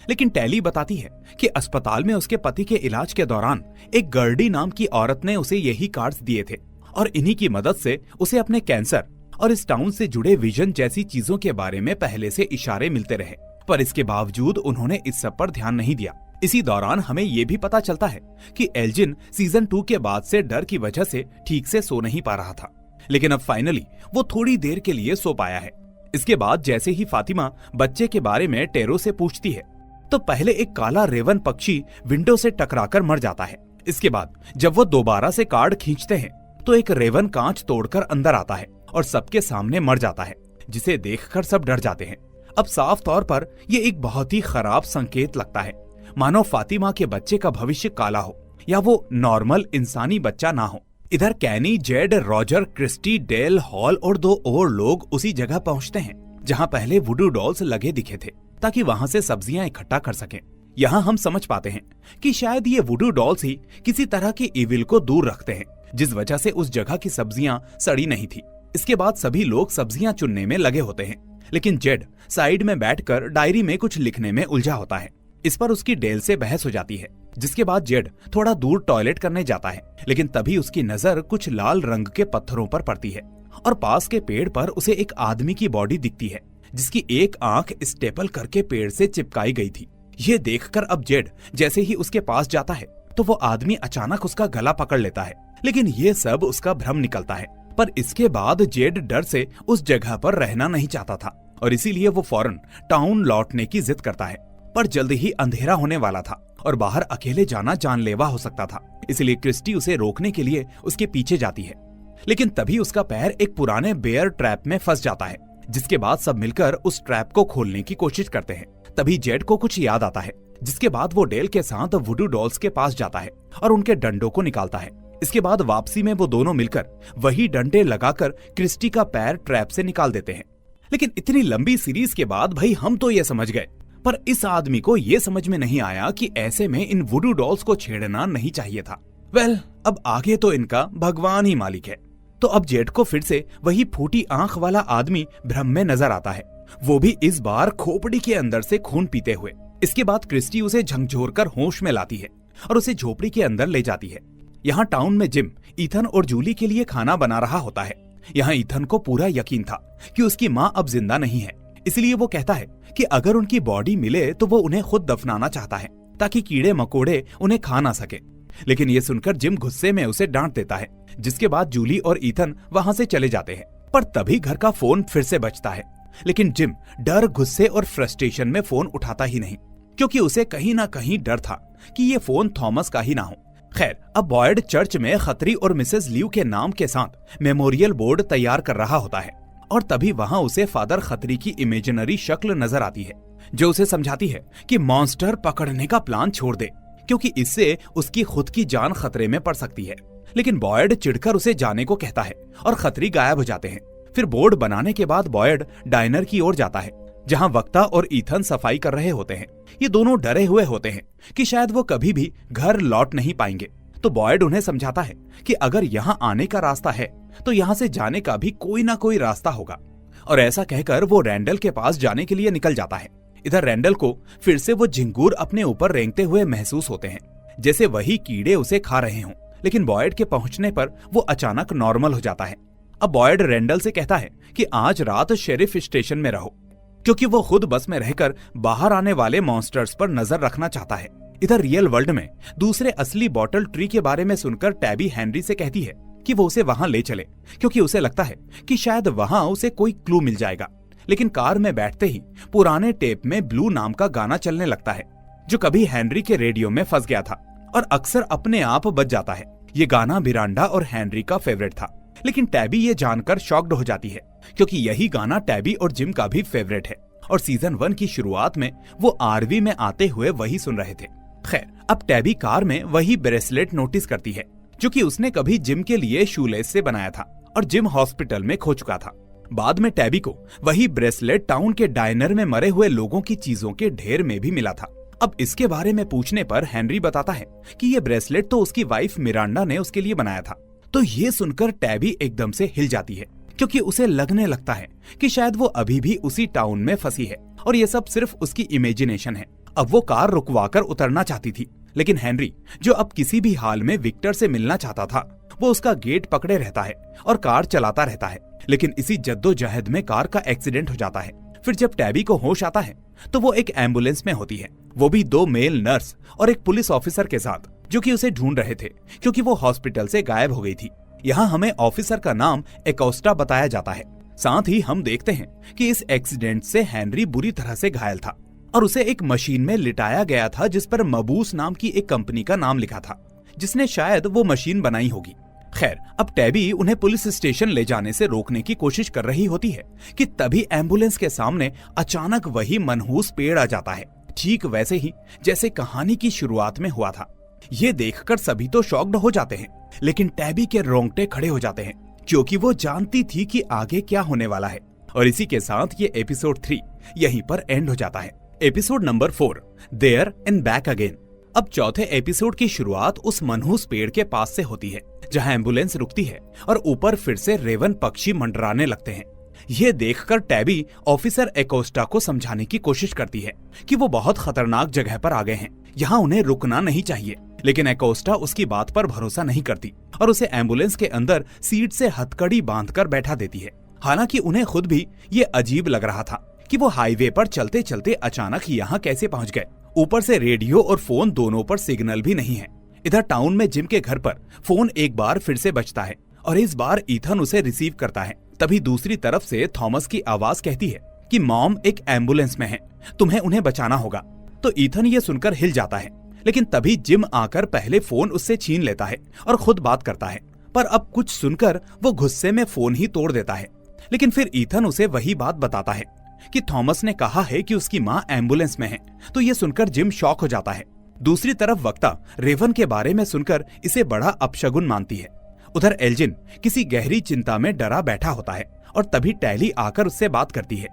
लेकिन टैली बताती है कि अस्पताल में उसके पति के इलाज के दौरान एक गर्डी नाम की औरत ने उसे यही कार्ड्स दिए थे और इन्हीं की मदद से उसे अपने कैंसर और इस टाउन से जुड़े विजन जैसी चीजों के बारे में पहले से इशारे मिलते रहे, पर इसके बावजूद उन्होंने इस सब पर ध्यान नहीं दिया। इसी दौरान हमें ये भी पता चलता है कि एल्जिन सीजन 2 के बाद से डर की वजह से ठीक से सो नहीं पा रहा था, लेकिन अब फाइनली वो थोड़ी देर के लिए सो पाया है। इसके बाद जैसे ही फातिमा बच्चे के बारे में टेरो से पूछती है तो पहले एक काला रेवन पक्षी विंडो से टकराकर मर जाता है। इसके बाद जब वो दोबारा से कार्ड खींचते हैं तो एक रेवन कांच तोड़कर अंदर आता है और सबके सामने मर जाता है, जिसे देखकर सब डर जाते हैं। अब साफ तौर पर ये एक बहुत ही खराब संकेत लगता है, मानो फातिमा के बच्चे का भविष्य काला हो या वो नॉर्मल इंसानी बच्चा ना हो। इधर Kenny, Zed, Roger, Christie, Dale, Hall और 2 और लोग उसी जगह पहुंचते हैं जहां पहले वुडू डॉल्स लगे दिखे थे। ताकि वहां से सब्जियां इकट्ठा कर सकें। यहाँ हम समझ पाते हैं कि शायद ये वुडू डॉल्स ही किसी तरह के इविल को दूर रखते हैं, जिस वजह से उस जगह की सब्जियां सड़ी नहीं थी। इसके बाद सभी लोग सब्जियां चुनने में लगे होते हैं, लेकिन जेड साइड में बैठकर डायरी में कुछ लिखने में उलझा होता है। इस पर उसकी डेल से बहस हो जाती है, जिसके बाद जेड थोड़ा दूर टॉयलेट करने जाता है, लेकिन तभी उसकी नजर कुछ लाल रंग के पत्थरों पर पड़ती है और पास के पेड़ पर उसे एक आदमी की बॉडी दिखती है, जिसकी एक आंख स्टेपल करके पेड़ से चिपकाई गई थी। ये देखकर अब जेड जैसे ही उसके पास जाता है तो वो आदमी अचानक उसका गला पकड़ लेता है, लेकिन ये सब उसका भ्रम निकलता है। पर इसके बाद जेड डर से उस जगह पर रहना नहीं चाहता था और इसीलिए वो फौरन टाउन लौटने की जिद करता है। पर जल्द ही अंधेरा होने वाला था और बाहर अकेले जाना जानलेवा हो सकता था, इसलिए क्रिस्टी उसे रोकने के लिए उसके पीछे जाती है। लेकिन तभी उसका पैर एक पुराने बेयर ट्रैप में फंस जाता है, जिसके बाद सब मिलकर उस ट्रैप को खोलने की कोशिश करते हैं। तभी जेड को कुछ याद आता है, जिसके बाद वो डेल के साथ वुडू डॉल्स के पास जाता है और उनके डंडों को निकालता है। इसके बाद वापसी में वो दोनों मिलकर वही डंडे लगाकर क्रिस्टी का पैर ट्रैप से निकाल देते हैं। लेकिन इतनी लंबी सीरीज के बाद भाई हम तो ये समझ गए, पर इस आदमी को ये समझ में नहीं आया कि ऐसे में इन वुडू डॉल्स को छेड़ना नहीं चाहिए था। अब आगे तो इनका भगवान ही मालिक है। तो अब जेड को फिर से वही फूटी आंख वाला आदमी भ्रम में नजर आता है, वो भी इस बार खोपड़ी के अंदर से खून पीते हुए। इसके बाद क्रिस्टी उसे झकझोरकर होश में लाती है और उसे झोपड़ी के अंदर ले जाती है। यहाँ टाउन में जिम ईथन और जूली के लिए खाना बना रहा होता है। यहाँ ईथन को पूरा यकीन था कि उसकी माँ अब जिंदा नहीं है, इसलिए वो कहता है कि अगर उनकी बॉडी मिले तो वो उन्हें खुद दफनाना चाहता है, ताकि कीड़े मकोड़े उन्हें खा ना सके। लेकिन ये सुनकर जिम गुस्से में उसे डांट देता है, जिसके बाद जूली और ईथन वहां से चले जाते हैं। पर तभी घर का फोन फिर से बजता है, लेकिन जिम डर, गुस्से और फ्रस्ट्रेशन में फोन उठाता ही नहीं, क्योंकि उसे कहीं ना कहीं डर था कि ये फोन थॉमस का ही ना हो। खैर, अब बॉयड चर्च में खत्री और मिसेस ल्यू के नाम के साथ मेमोरियल बोर्ड तैयार कर रहा होता है और तभी वहां उसे फादर खत्री की इमेजिनरी शक्ल नजर आती है, जो उसे समझाती है कि मॉन्स्टर पकड़ने का प्लान छोड़ दे, क्योंकि इससे उसकी खुद की जान खतरे में पड़ सकती है। लेकिन बॉयड चिढ़कर उसे जाने को कहता है और खत्री गायब हो जाते हैं। फिर बोर्ड बनाने के बाद बॉयड डाइनर की ओर जाता है, जहां वक्ता और ईथन सफाई कर रहे होते हैं। ये दोनों डरे हुए होते हैं कि शायद वो कभी भी घर लौट नहीं पाएंगे। तो बॉयड उन्हें समझाता है कि अगर यहाँ आने का रास्ता है तो यहाँ से जाने का भी कोई ना कोई रास्ता होगा, और ऐसा कहकर वो रैंडल के पास जाने के लिए निकल जाता है। इधर रैंडल को फिर से वो झिंगूर अपने ऊपर रेंगते हुए महसूस होते हैं, जैसे वही कीड़े उसे खा रहे हों। लेकिन बॉयड के पहुंचने पर वो अचानक नॉर्मल हो जाता है। अब बॉयड रैंडल से कहता है कि आज रात शेरिफ स्टेशन में रहो, क्योंकि वो खुद बस में रहकर बाहर आने वाले मॉन्स्टर्स पर नजर रखना चाहता है। इधर रियल वर्ल्ड में दूसरे असली बॉटल ट्री के बारे में सुनकर टैबी हेनरी से कहती है कि वो उसे वहां ले चले, क्योंकि उसे लगता है कि शायद वहां उसे कोई क्लू मिल जाएगा। लेकिन कार में बैठते ही पुराने टेप में ब्लू नाम का गाना चलने लगता है, जो कभी हेनरी के रेडियो में फंस गया था और अक्सर अपने आप बज जाता है। ये गाना मिरांडा और हेनरी का फेवरेट था, लेकिन टैबी ये जानकर शॉक्ड हो जाती है, क्योंकि यही गाना टैबी और जिम का भी फेवरेट है और सीजन 1 की शुरुआत में वो आरवी में आते हुए वही सुन रहे थे। खैर, अब टैबी कार में वही ब्रेसलेट नोटिस करती है, जो कि उसने कभी जिम के लिए शूलेस से बनाया था और जिम हॉस्पिटल में खो चुका था। बाद में टैबी को वही ब्रेसलेट टाउन के डाइनर में मरे हुए लोगों की चीजों के ढेर में भी मिला था। अब इसके बारे में पूछने पर हेनरी बताता है कि ये ब्रेसलेट तो उसकी वाइफ मिरांडा ने उसके लिए बनाया था। तो ये सुनकर टैबी एकदम से हिल जाती है, क्योंकि उसे लगने लगता है कि शायद वो अभी भी उसी टाउन में फंसी है और ये सब सिर्फ उसकी इमेजिनेशन है। अब वो कार रुकवाकर उतरना चाहती थी, लेकिन हेनरी, जो अब किसी भी हाल में विक्टर से मिलना चाहता था, वो उसका गेट पकड़े रहता है और कार चलाता रहता है। लेकिन इसी जद्दोजहद में कार का एक्सीडेंट हो जाता है। फिर जब टैबी को होश आता है तो वो एक एम्बुलेंस में होती है, वो भी 2 मेल नर्स और एक पुलिस ऑफिसर के साथ, जो कि उसे ढूंढ रहे थे क्योंकि वो हॉस्पिटल से गायब हो गई थी। यहाँ हमें ऑफिसर का नाम एकोस्टा बताया जाता है। साथ ही हम देखते हैं कि इस एक्सीडेंट से हेनरी बुरी तरह से घायल था और उसे एक मशीन में लिटाया गया था, जिस पर मबूस नाम की एक कंपनी का नाम लिखा था, जिसने शायद वो मशीन बनाई होगी। खैर, अब टैबी उन्हें पुलिस स्टेशन ले जाने से रोकने की कोशिश कर रही होती है कि तभी एम्बुलेंस के सामने अचानक वही मनहूस पेड़ आ जाता है, ठीक वैसे ही जैसे कहानी की शुरुआत में हुआ था। ये देखकर सभी तो शॉक्ड हो जाते हैं, लेकिन टैबी के रोंगटे खड़े हो जाते हैं, क्योंकि वो जानती थी कि आगे क्या होने वाला है। और इसी के साथ ये एपिसोड 3 यहीं पर एंड हो जाता है। Episode number 4, there and back again. अब चौथे एपिसोड की शुरुआत उस मनहूस पेड़ के पास से होती है जहां एम्बुलेंस रुकती है और ऊपर फिर से रेवन पक्षी मंडराने लगते हैं। ये देखकर टैबी ऑफिसर एकोस्टा को समझाने की कोशिश करती है कि वो बहुत खतरनाक जगह पर आ गए हैं, यहाँ उन्हें रुकना नहीं चाहिए। लेकिन एकोस्टा उसकी बात पर भरोसा नहीं करती और उसे एम्बुलेंस के अंदर सीट से हथकड़ी बांधकर बैठा देती है। हालांकि उन्हें खुद भी ये अजीब लग रहा था कि वो हाईवे पर चलते चलते अचानक यहाँ कैसे पहुँच गए। ऊपर से रेडियो और फोन दोनों पर सिग्नल भी नहीं है। इधर टाउन में जिम के घर पर फोन एक बार फिर से बजता है और इस बार ईथन उसे रिसीव करता है। तभी दूसरी तरफ से थॉमस की आवाज कहती है कि मॉम एक एम्बुलेंस में है, तुम्हें उन्हें बचाना होगा। तो ईथन ये सुनकर हिल जाता है, लेकिन तभी जिम आकर पहले फोन उससे छीन लेता है और खुद बात करता है। पर अब कुछ सुनकर वो गुस्से में फोन ही तोड़ देता है। लेकिन फिर ईथन उसे वही बात बताता है कि थॉमस ने कहा है कि उसकी माँ एम्बुलेंस में है। तो ये सुनकर जिम शॉक हो जाता है। दूसरी तरफ वक्ता रेवन के बारे में सुनकर इसे बड़ा अपशगुन मानती है। उधर एल्जिन किसी गहरी चिंता में डरा बैठा होता है और तभी टैली आकर उससे बात करती है।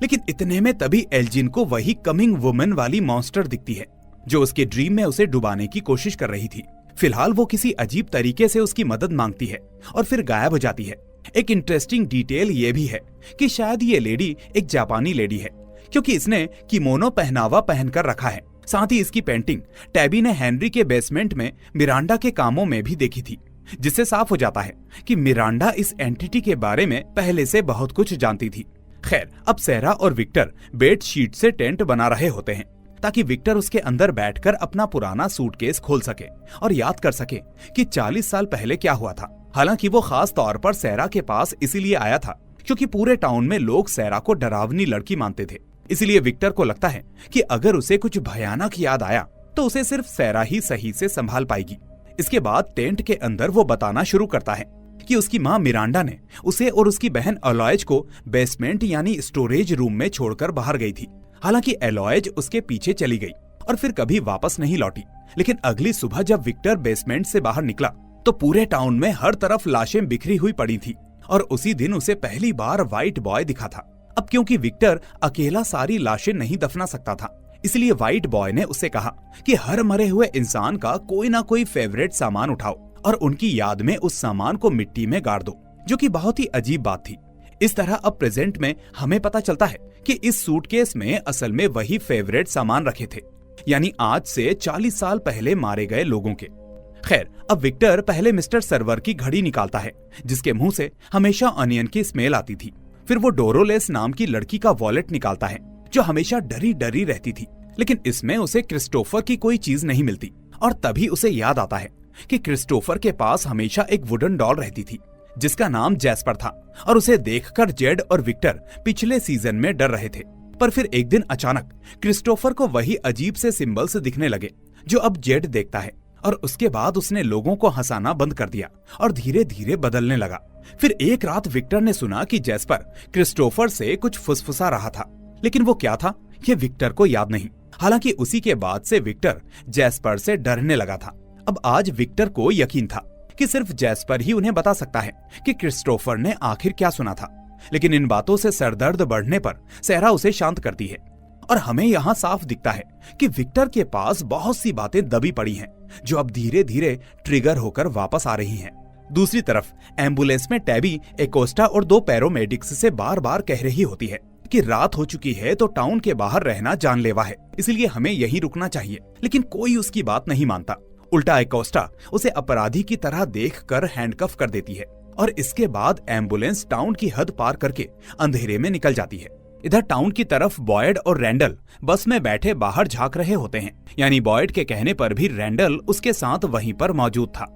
लेकिन इतने में तभी एल्जिन को वही कमिंग वुमन वाली मॉन्स्टर दिखती है जो उसके ड्रीम में उसे डुबाने की कोशिश कर रही थी। फिलहाल वो किसी अजीब तरीके से उसकी मदद मांगती है और फिर गायब हो जाती है। एक इंटरेस्टिंग डिटेल ये भी है कि शायद ये लेडी एक जापानी लेडी है, क्योंकि इसने किमोनो पहनावा पहनकर रखा है। साथ ही इसकी पेंटिंग टैबी ने हेनरी के बेसमेंट में मिरांडा के कामों में भी देखी थी, जिससे साफ हो जाता है कि मिरांडा इस एंटिटी के बारे में पहले से बहुत कुछ जानती थी। खैर, अब सेरा और विक्टर बेड शीट से टेंट बना रहे होते हैं ताकि विक्टर उसके अंदर बैठकर अपना पुराना सूटकेस खोल सके और याद कर सके कि 40 साल पहले क्या हुआ था। हालांकि वो खास तौर पर सेरा के पास इसीलिए आया था क्योंकि पूरे टाउन में लोग सेरा को डरावनी लड़की मानते थे। इसलिए विक्टर को लगता है कि अगर उसे कुछ भयानक याद आया तो उसे सिर्फ सेरा ही सही से संभाल पाएगी। इसके बाद टेंट के अंदर वो बताना शुरू करता है कि उसकी माँ मिरांडा ने उसे और उसकी बहन एलॉयज को बेसमेंट यानी स्टोरेज रूम में छोड़कर बाहर गई थी। हालांकि एलॉयज उसके पीछे चली गई और फिर कभी वापस नहीं लौटी। लेकिन अगली सुबह जब विक्टर बेसमेंट से बाहर निकला तो पूरे टाउन में हर तरफ लाशें बिखरी हुई पड़ी थी और उसी दिन उसे पहली बार व्हाइट बॉय दिखा था। अब क्योंकि विक्टर अकेला सारी लाशें नहीं दफना सकता था, इसलिए व्हाइट बॉय ने उससे कहा कि हर मरे हुए इंसान का कोई ना कोई फेवरेट सामान उठाओ और उनकी याद में उस सामान को मिट्टी में गाड़ दो, जो कि बहुत ही अजीब बात थी। इस तरह अब प्रेजेंट में हमें पता चलता है कि इस सूटकेस में असल में वही फेवरेट सामान रखे थे, यानी आज से 40 साल पहले मारे गए लोगों के। खैर, अब विक्टर पहले मिस्टर सर्वर की घड़ी निकालता है जिसके मुंह से हमेशा अनियन की स्मेल आती थी। फिर वो डोरोलेस नाम की लड़की का वॉलेट निकालता है जो हमेशा डरी डरी रहती थी, लेकिन इसमें उसे क्रिस्टोफर की कोई चीज नहीं मिलती। और तभी उसे याद आता है कि क्रिस्टोफर के पास हमेशा एक वुडन डॉल रहती थी जिसका नाम जैस्पर था और उसे देखकर जेड और विक्टर पिछले सीजन में डर रहे थे। पर फिर एक दिन अचानक क्रिस्टोफर को वही अजीब से सिंबल्स दिखने लगे जो अब जेड देखता है और उसके बाद उसने लोगों को हंसाना बंद कर दिया और धीरे धीरे बदलने लगा। फिर एक रात विक्टर ने सुना कि जैस्पर क्रिस्टोफर से कुछ फुसफुसा रहा था, लेकिन वो क्या था ये विक्टर को याद नहीं। हालांकि उसी के बाद से विक्टर जैस्पर से डरने लगा था। अब आज विक्टर को यकीन था कि सिर्फ जैस्पर ही उन्हें बता सकता है कि क्रिस्टोफर ने आखिर क्या सुना था। लेकिन इन बातों से सरदर्द बढ़ने पर सेरा उसे शांत करती है और हमें यहाँ साफ दिखता है कि विक्टर के पास बहुत सी बातें दबी पड़ी हैं जो अब धीरे धीरे ट्रिगर होकर वापस आ रही हैं। दूसरी तरफ एम्बुलेंस में टैबी एकोस्टा और 2 पैरामेडिक्स से बार बार कह रही होती है कि रात हो चुकी है तो टाउन के बाहर रहना जानलेवा है, इसलिए हमें यहीं रुकना चाहिए। लेकिन कोई उसकी बात नहीं मानता। उल्टा एकोस्टा उसे अपराधी की तरह देखकर हैंडकफ कर देती है और इसके बाद एम्बुलेंस टाउन की हद पार करके अंधेरे में निकल जाती है। इधर टाउन की तरफ बॉयड और रैंडल बस में बैठे बाहर झांक रहे होते हैं, यानी बॉयड के कहने पर भी रैंडल उसके साथ वहीं पर मौजूद था।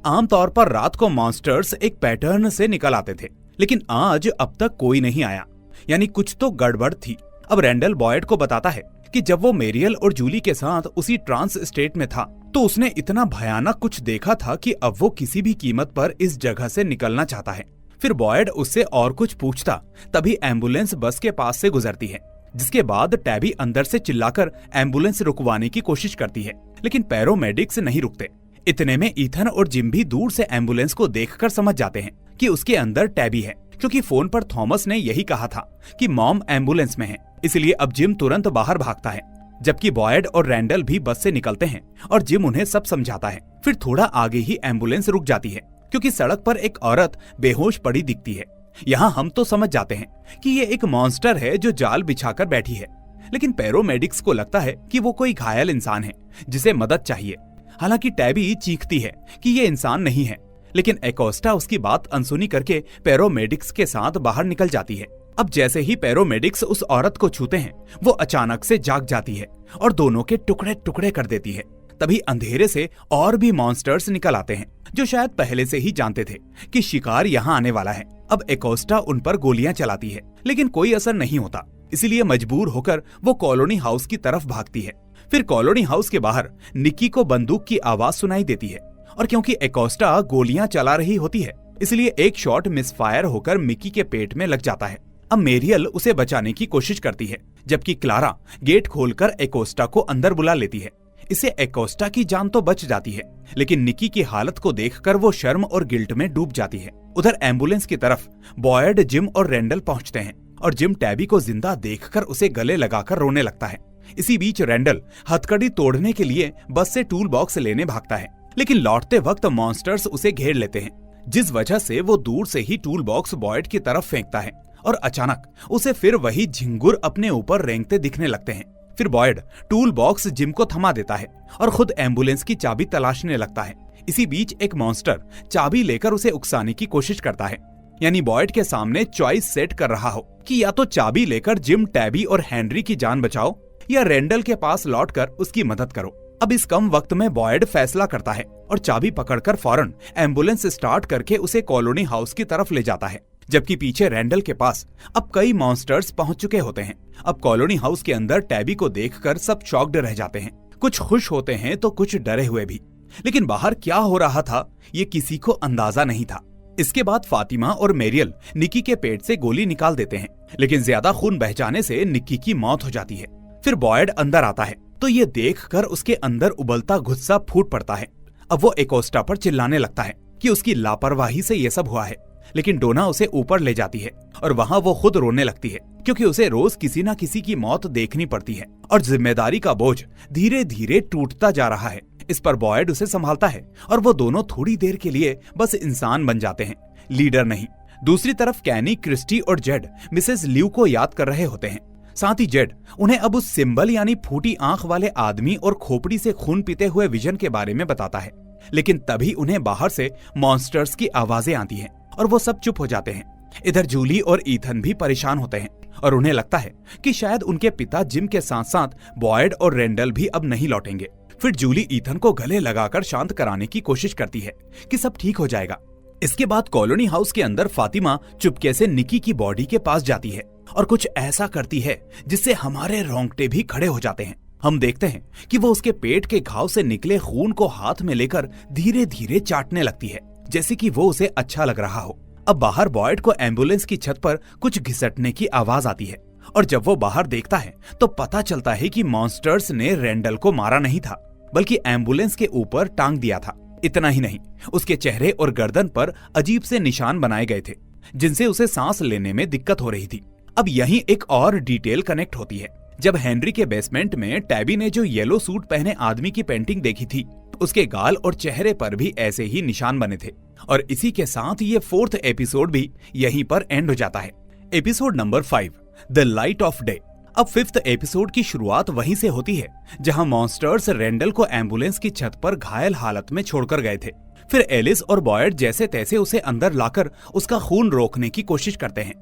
आमतौर पर रात को मॉन्स्टर्स एक पैटर्न से निकल आते थे, लेकिन आज अब तक कोई नहीं आया, यानी कुछ तो गड़बड़ थी। अब रैंडल बॉयड को बताता है कि जब वो मेरियल और जूली के साथ उसी ट्रांस स्टेट में था तो उसने इतना भयानक कुछ देखा था कि अब वो किसी भी कीमत पर इस जगह से निकलना चाहता है। फिर बॉयड उससे और कुछ पूछता, तभी एम्बुलेंस बस के पास से गुजरती है, जिसके बाद टैबी अंदर से चिल्लाकर एम्बुलेंस रुकवाने की कोशिश करती है, लेकिन पैरामेडिक्स नहीं रुकते। इतने में ईथन और जिम भी दूर से एम्बुलेंस को देखकर समझ जाते हैं कि उसके अंदर टैबी है, क्योंकि फोन पर थॉमस ने यही कहा था कि मॉम एम्बुलेंस में है। इसलिए अब जिम तुरंत बाहर भागता है, जबकि बॉयड और रैंडल भी बस से निकलते हैं और जिम उन्हें सब समझाता है। फिर थोड़ा आगे ही एम्बुलेंस रुक जाती है क्योंकि सड़क पर एक औरत बेहोश पड़ी दिखती है। यहाँ हम तो समझ जाते हैं कि ये एक मॉन्स्टर है जो जाल बिछाकर बैठी है, लेकिन पैरामेडिक्स को लगता है कि वो कोई घायल इंसान है जिसे मदद चाहिए। हालांकि टैबी चीखती है कि ये इंसान नहीं है, लेकिन एकोस्टा उसकी बात अनसुनी करके पैरामेडिक्स के साथ बाहर निकल जाती है। अब जैसे ही पैरामेडिक्स उस औरत को छूते हैं, वो अचानक से जाग जाती है और दोनों के टुकड़े टुकड़े कर देती है। तभी अंधेरे से और भी मॉन्स्टर्स निकल आते हैं जो शायद पहले से ही जानते थे कि शिकार यहाँ आने वाला है। अब एकोस्टा उन पर गोलियां चलाती है, लेकिन कोई असर नहीं होता। इसीलिए मजबूर होकर वो कॉलोनी हाउस की तरफ भागती है। फिर कॉलोनी हाउस के बाहर निक्की को बंदूक की आवाज सुनाई देती है, और क्योंकि एकोस्टा गोलियां चला रही होती है, इसलिए एक शॉट मिसफायर होकर मिकी के पेट में लग जाता है। अब मेरियल उसे बचाने की कोशिश करती है, जबकि क्लारा गेट खोलकर एकोस्टा को अंदर बुला लेती है। इससे एकोस्टा की जान तो बच जाती है, लेकिन निक्की की हालत को देखकर वो शर्म और गिल्ट में डूब जाती है। उधर एम्बुलेंस की तरफ बॉयड, जिम और रैंडल पहुंचते हैं और जिम टैबी को जिंदा देखकर उसे गले लगाकर रोने लगता है। इसी बीच रैंडल हथकड़ी तोड़ने के लिए बस से टूल बॉक्स लेने भागता है, लेकिन लौटते वक्त मॉन्स्टर्स उसे घेर लेते हैं, जिस वजह से वो दूर से ही टूल बॉक्स बॉयड की तरफ फेंकता है और अचानक उसे फिर वही झिंगुर अपने ऊपर रेंगते दिखने लगते हैं। फिर बॉयड टूल बॉक्स जिम को थमा देता है और खुद एम्बुलेंस की चाबी तलाशने लगता है। इसी बीच एक मॉन्स्टर चाबी लेकर उसे उकसाने की कोशिश करता है, यानी बॉयड के सामने चॉइस सेट कर रहा हो कि या तो चाबी लेकर जिम, टैबी और हेनरी की जान बचाओ या रैंडल के पास लौटकर उसकी मदद करो। अब इस कम वक्त में बॉयड फैसला करता है और चाबी पकड़कर फौरन एम्बुलेंस स्टार्ट करके उसे कॉलोनी हाउस की तरफ ले जाता है, जबकि पीछे रैंडल के पास अब कई मॉन्स्टर्स पहुंच चुके होते हैं। अब कॉलोनी हाउस के अंदर टैबी को देखकर सब शॉक्ड रह जाते हैं, कुछ खुश होते हैं तो कुछ डरे हुए भी, लेकिन बाहर क्या हो रहा था ये किसी को अंदाजा नहीं था। इसके बाद फातिमा और मेरियल निक्की के पेट से गोली निकाल देते हैं, लेकिन ज्यादा खून बह जाने से निक्की की मौत हो जाती है। फिर बॉयड अंदर आता है तो ये देखकर उसके अंदर उबलता गुस्सा फूट पड़ता है। अब वो एकोस्टा पर चिल्लाने लगता है कि उसकी लापरवाही से ये सब हुआ है, लेकिन डोना उसे ऊपर ले जाती है और वहाँ वो खुद रोने लगती है, क्योंकि उसे रोज किसी न किसी की मौत देखनी पड़ती है और जिम्मेदारी का बोझ धीरे धीरे टूटता जा रहा है। इस पर बॉयड उसे संभालता है और वो दोनों थोड़ी देर के लिए बस इंसान बन जाते हैं, लीडर नहीं। दूसरी तरफ कैनी, क्रिस्टी और जेड मिसेस ल्यू को याद कर रहे होते हैं। साथ ही जेड उन्हें अब उस सिंबल यानी फूटी आंख वाले आदमी और खोपड़ी से खून पीते हुए विजन के बारे में बताता है, लेकिन तभी उन्हें बाहर से मॉन्स्टर्स की आवाजें आती हैं और वो सब चुप हो जाते हैं। इधर जूली और ईथन भी परेशान होते हैं और उन्हें लगता है कि शायद उनके पिता जिम के साथ साथ बॉयड और रैंडल भी अब नहीं लौटेंगे। फिर जूली ईथन को गले लगाकर शांत कराने की कोशिश करती है कि सब ठीक हो जाएगा। इसके बाद कॉलोनी हाउस के अंदर फातिमा चुपके से निक्की की बॉडी के पास जाती है और कुछ ऐसा करती है जिससे हमारे रोंगटे भी खड़े हो जाते हैं। हम देखते हैं कि वो उसके पेट के घाव से निकले खून को हाथ में लेकर धीरे धीरे चाटने लगती है, जैसे कि वो उसे अच्छा लग रहा हो। अब बाहर बॉयड को एम्बुलेंस की छत पर कुछ घिसटने की आवाज आती है और जब वो बाहर देखता है तो पता चलता है कि मॉन्स्टर्स ने रैंडल को मारा नहीं था, बल्कि एम्बुलेंस के ऊपर टांग दिया था। इतना ही नहीं, उसके चेहरे और गर्दन पर अजीब से निशान बनाए गए थे जिनसे उसे सांस लेने में दिक्कत हो रही थी। अब यहीं एक और डिटेल कनेक्ट होती है। जब हेनरी के बेसमेंट में टैबी ने जो येलो सूट पहने आदमी की पेंटिंग देखी थी, उसके गाल और चेहरे पर भी ऐसे ही निशान बने थे। और इसी के साथ ये 4th एपिसोड भी यहीं पर एंड हो जाता है। Episode number 5, the light of day. अब 5th एपिसोड की शुरुआत वहीं से होती है जहां मॉन्स्टर्स रैंडल को एम्बुलेंस की छत पर घायल हालत में छोड़कर गए थे। फिर एलिस और बॉयड जैसे तैसे उसे अंदर लाकर उसका खून रोकने की कोशिश करते हैं,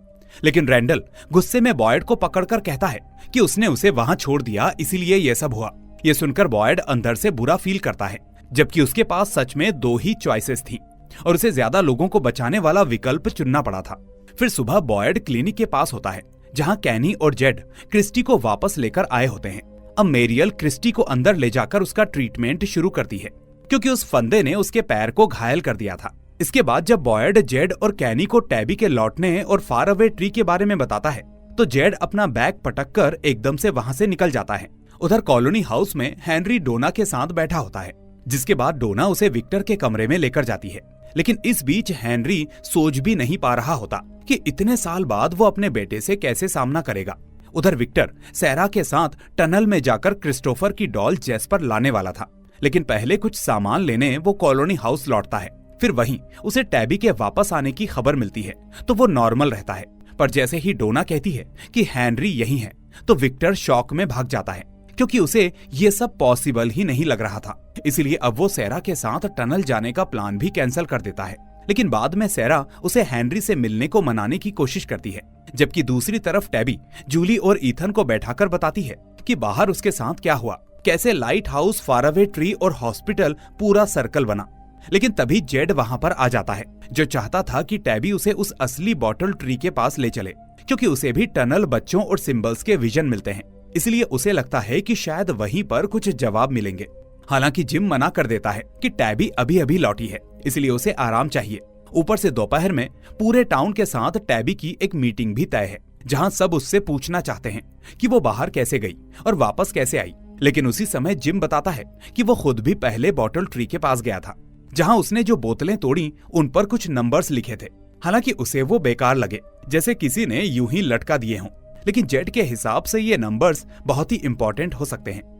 लेकिन रैंडल गुस्से में बॉयड को पकड़कर कहता है कि उसने उसे वहां छोड़ दिया, इसीलिए ये सब हुआ। ये सुनकर बॉयड अंदर से बुरा फील करता है, जबकि उसके पास सच में 2 ही चॉइसेस थी और उसे ज्यादा लोगों को बचाने वाला विकल्प चुनना पड़ा था। फिर सुबह बॉयड क्लिनिक के पास होता है जहां कैनी और जेड क्रिस्टी को वापस लेकर आए होते हैं। अब मेरियल क्रिस्टी को अंदर ले जाकर उसका ट्रीटमेंट शुरू करती है, क्योंकि उस फंदे ने उसके पैर को घायल कर दिया था। इसके बाद जब बॉयड जेड और कैनी को टैबी के लौटने और फार अवे ट्री के बारे में बताता है तो जेड अपना बैग पटककर एकदम से वहां से निकल जाता है। उधर कॉलोनी हाउस में हेनरी डोना के साथ बैठा होता है, जिसके बाद डोना उसे विक्टर के कमरे में लेकर जाती है। लेकिन इस बीच हेनरी सोच भी नहीं पा रहा होता कि इतने साल बाद वो अपने बेटे से कैसे सामना करेगा। उधर विक्टर सैरा के साथ टनल में जाकर क्रिस्टोफर की डॉल जेस्पर लाने वाला था, लेकिन पहले कुछ सामान लेने वो कॉलोनी हाउस लौटता है। फिर वहीं उसे टैबी के वापस आने की खबर मिलती है तो वो नॉर्मल रहता है। पर जैसे ही डोना कहती है कि हेनरी यहीं है तो विक्टर शॉक में भाग जाता है, क्योंकि उसे ये सब पॉसिबल ही नहीं लग रहा था। इसीलिए अब वो सैरा के साथ टनल जाने का प्लान भी कैंसिल कर देता है। लेकिन बाद में सैरा उसे हेनरी से मिलने को मनाने की कोशिश करती है, जबकि दूसरी तरफ टैबी जूली और ईथन को बैठाकर बताती है कि बाहर उसके साथ क्या हुआ, कैसे लाइट हाउस, फारावे ट्री और हॉस्पिटल पूरा सर्कल बना। लेकिन तभी जेड वहां पर आ जाता है, जो चाहता था कि टैबी उसे उस असली बॉटल ट्री के पास ले चले, क्योंकि उसे भी टनल, बच्चों और सिंबल्स के विजन मिलते हैं। इसलिए उसे लगता है कि शायद वहीं पर कुछ जवाब मिलेंगे। हालांकि जिम मना कर देता है कि टैबी अभी अभी लौटी है, इसलिए उसे आराम चाहिए। ऊपर से दोपहर में पूरे टाउन के साथ टैबी की एक मीटिंग भी तय है, जहां सब उससे पूछना चाहते हैं कि वो बाहर कैसे गई और वापस कैसे आई। लेकिन उसी समय जिम बताता है कि वो खुद भी पहले बॉटल ट्री के पास गया था, जहां उसने जो बोतलें तोड़ी उन पर कुछ नंबर्स लिखे थे। हालांकि उसे वो बेकार लगे, जैसे किसी ने यूं ही लटका दिए हों। लेकिन जेड के हिसाब से ये नंबर्स बहुत ही इंपॉर्टेंट हो सकते हैं।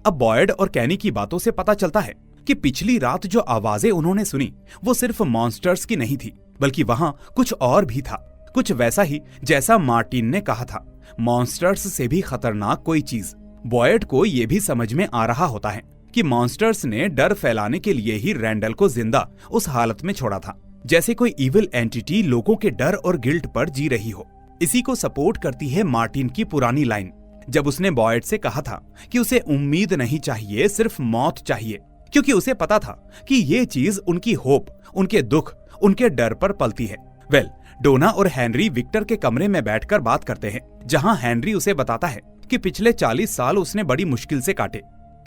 अब बॉयड और कैनी की बातों से पता चलता है कि पिछली रात जो आवाजें उन्होंने सुनी वो सिर्फ मॉन्स्टर्स की नहीं थी, बल्कि वहां कुछ और भी था, कुछ वैसा ही जैसा मार्टिन ने कहा था, मॉन्स्टर्स से भी खतरनाक कोई चीज। बॉयड को ये भी समझ में आ रहा होता है कि मॉन्स्टर्स ने डर फैलाने के लिए ही रैंडल को जिंदा उस हालत में छोड़ा था, जैसे कोई इविल एंटिटी लोगों के डर और गिल्ट पर जी रही हो। इसी को सपोर्ट करती है मार्टिन की पुरानी लाइन, जब उसने बॉयड से कहा था कि उसे उम्मीद नहीं चाहिए, सिर्फ मौत चाहिए, क्योंकि उसे पता था कि ये चीज उनकी होप, उनके दुख, उनके डर पर पलती है। डोना और हेनरी विक्टर के कमरे में बैठकर बात करते हैं, जहां हेनरी उसे बताता है कि पिछले 40 साल उसने बड़ी मुश्किल से काटे,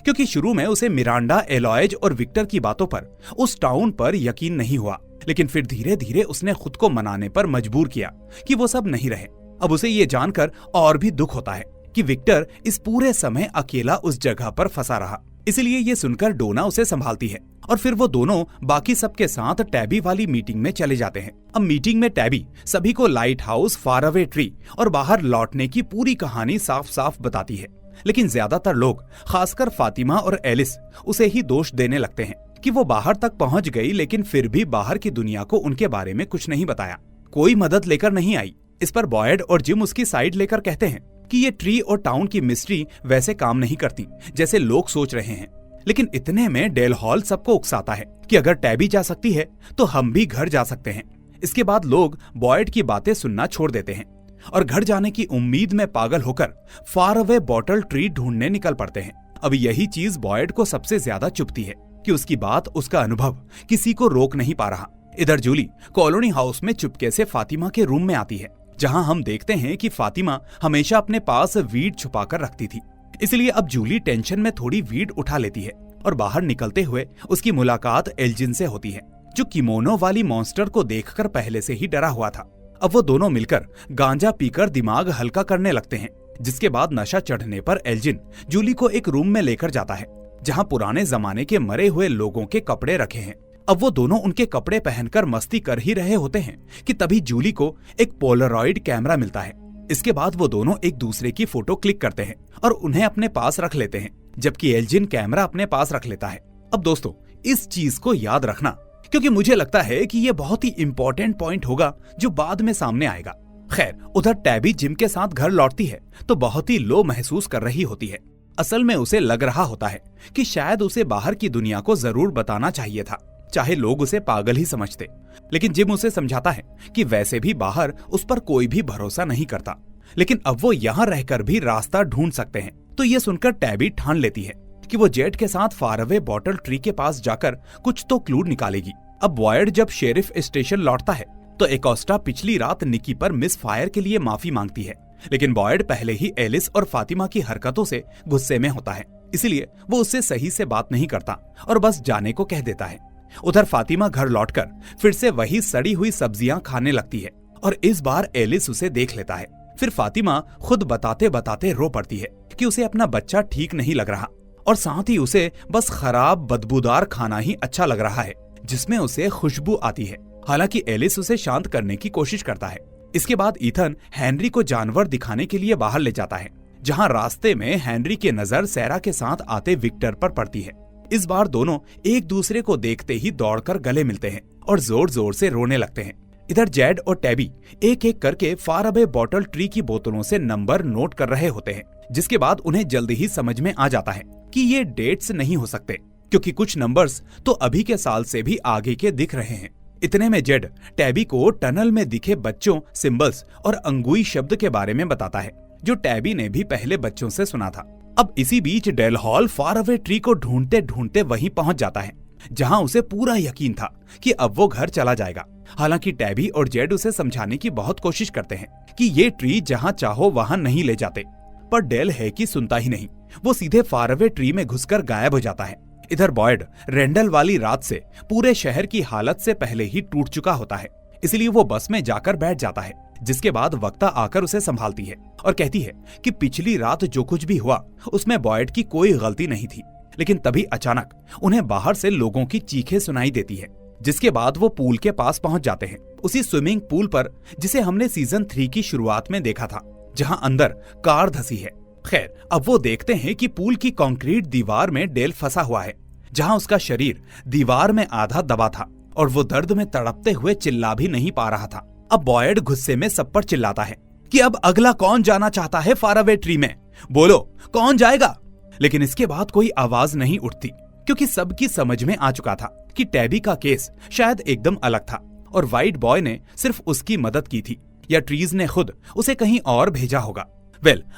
क्योंकि शुरू में उसे मिरांडा, एलॉयज और विक्टर की बातों पर, उस टाउन पर यकीन नहीं हुआ। लेकिन फिर धीरे धीरे उसने खुद को मनाने पर मजबूर किया कि वो सब नहीं रहे। अब उसे ये जानकर और भी दुख होता है कि विक्टर इस पूरे समय अकेला उस जगह पर फंसा रहा। इसलिए ये सुनकर डोना उसे संभालती है और फिर वो दोनों बाकी सबके साथ टैबी वाली मीटिंग में चले जाते हैं। अब मीटिंग में टैबी सभी को लाइट हाउस, फारावे ट्री और बाहर लौटने की पूरी कहानी साफ साफ बताती है। लेकिन ज्यादातर लोग, खासकर फातिमा और एलिस, उसे ही दोष देने लगते हैं कि वो बाहर तक पहुंच गई, लेकिन फिर भी बाहर की दुनिया को उनके बारे में कुछ नहीं बताया, कोई मदद लेकर नहीं आई। इस पर बॉयड और जिम उसकी साइड लेकर कहते हैं कि ये ट्री और टाउन की मिस्ट्री वैसे काम नहीं करती जैसे लोग सोच रहे हैं। लेकिन इतने में डेल हॉल सबको उकसाता है कि अगर टैबी जा सकती है तो हम भी घर जा सकते हैं। इसके बाद लोग बॉयड की बातें सुनना छोड़ देते हैं और घर जाने की उम्मीद में पागल होकर फार अवे बॉटल ट्री ढूंढने निकल पड़ते हैं। अब यही चीज बॉयड को सबसे ज्यादा चुभती है कि उसकी बात, उसका अनुभव किसी को रोक नहीं पा रहा। इधर जूली कॉलोनी हाउस में चुपके से फातिमा के रूम में आती है, जहां हम देखते हैं कि फातिमा हमेशा अपने पास वीड छुपाकर रखती थी। इसलिए अब जूली टेंशन में थोड़ी वीड उठा लेती है और बाहर निकलते हुए उसकी मुलाकात एल्जिन से होती है, जो किमोनो वाली मॉन्स्टर को देखकर पहले से ही डरा हुआ था। अब वो दोनों मिलकर गांजा पीकर दिमाग हल्का करने लगते हैं, जिसके बाद नशा चढ़ने पर एल्जिन जूली को एक रूम में लेकर जाता है, जहां पुराने जमाने के मरे हुए लोगों के कपड़े रखे हैं। अब वो दोनों उनके कपड़े पहनकर मस्ती कर ही रहे होते हैं कि तभी जूली को एक पोलरॉइड कैमरा मिलता है। इसके बाद वो दोनों एक दूसरे की फोटो क्लिक करते हैं और उन्हें अपने पास रख लेते हैं, जबकि एल्जिन कैमरा अपने पास रख लेता है। अब दोस्तों, इस चीज को याद रखना, क्योंकि मुझे लगता है कि ये बहुत ही इंपॉर्टेंट पॉइंट होगा जो बाद में सामने आएगा। खैर, उधर टैबी जिम के साथ घर लौटती है तो बहुत ही लो महसूस कर रही होती है। असल में उसे लग रहा होता है कि शायद उसे बाहर की दुनिया को जरूर बताना चाहिए था, चाहे लोग उसे पागल ही समझते। लेकिन जिम उसे समझाता है कि वैसे भी बाहर उस पर कोई भी भरोसा नहीं करता, लेकिन अब वो यहाँ रहकर भी रास्ता ढूंढ सकते हैं। तो ये सुनकर टैबी ठान लेती है कि वो जेड के साथ फारअवे बॉटल ट्री के पास जाकर कुछ तो क्लू निकालेगी। अब बॉयड जब शेरिफ स्टेशन लौटता है तो एकोस्टा पिछली रात निकी पर मिस फायर के लिए माफी मांगती है, लेकिन बॉयड पहले ही एलिस और फातिमा की हरकतों से गुस्से में होता है, इसलिए वो उससे सही से बात नहीं करता और बस जाने को कह देता है। उधर फातिमा घर लौटकर फिर से वही सड़ी हुई सब्जियां खाने लगती है और इस बार एलिस उसे देख लेता है। फिर फातिमा खुद बताते बताते रो पड़ती है कि उसे अपना बच्चा ठीक नहीं लग रहा और साथ ही उसे बस खराब बदबूदार खाना ही अच्छा लग रहा है जिसमें उसे खुशबू आती है। हालांकि एलिस उसे शांत करने की कोशिश करता है। इसके बाद ईथन हेनरी को जानवर दिखाने के लिए बाहर ले जाता है, जहां रास्ते में हेनरी की नजर सैरा के साथ आते विक्टर पर पड़ती है। इस बार दोनों एक दूसरे को देखते ही दौड़कर गले मिलते हैं और जोर जोर से रोने लगते हैं। इधर जेड और टैबी एक एक करके फार अवे बॉटल ट्री की बोतलों से नंबर नोट कर रहे होते हैं, जिसके बाद उन्हें जल्दी ही समझ में आ जाता है कि ये डेट्स नहीं हो सकते, क्योंकि कुछ नंबर्स तो अभी के साल से भी आगे के दिख रहे हैं। इतने में जेड टैबी को टनल में दिखे बच्चों, सिंबल्स और अंगुई शब्द के बारे में बताता है, जो टैबी ने भी पहले बच्चों से सुना था। अब इसी बीच Dale Hall far away tree को ढूंढते ढूंढते वहीं पहुंच जाता है, जहां उसे पूरा यकीन था कि अब वो घर चला जाएगा। हालांकि टैबी और जेड उसे समझाने की बहुत कोशिश करते हैं कि ये ट्री जहां चाहो वहां नहीं ले जाते, पर डेल है कि सुनता ही नहीं। वो सीधे फार अवे ट्री में घुसकर गायब हो जाता है। इधर बॉयड रेंडल वाली रात से पूरे शहर की हालत से पहले ही टूट चुका होता है, इसलिए वो बस में जाकर बैठ जाता है, जिसके बाद वक्ता आकर उसे संभालती है और कहती है कि पिछली रात जो कुछ भी हुआ उसमें बॉयड की कोई गलती नहीं थी। लेकिन तभी अचानक उन्हें बाहर से लोगों की चीखें सुनाई देती है, जिसके बाद वो पूल के पास पहुंच जाते हैं, उसी स्विमिंग पूल पर जिसे हमने सीजन 3 की शुरुआत में देखा था, जहां अंदर कार धसी है। खैर, अब वो देखते हैं कि पूल की कंक्रीट दीवार में डेल फंसा हुआ है, जहां उसका शरीर दीवार में आधा दबा था और वो दर्द में तड़पते हुए चिल्ला भी नहीं पा रहा था। अब बॉयड गुस्से में सब पर चिल्लाता है कि अब अगला कौन जाना चाहता है फार अवे ट्री में, बोलो कौन जाएगा। लेकिन इसके बाद कोई आवाज नहीं उठती, क्योंकि सबकी समझ में आ चुका था कि टैबी का केस शायद एकदम अलग था और व्हाइट बॉय ने सिर्फ उसकी मदद की थी, या ट्रीज ने खुद उसे कहीं और भेजा होगा।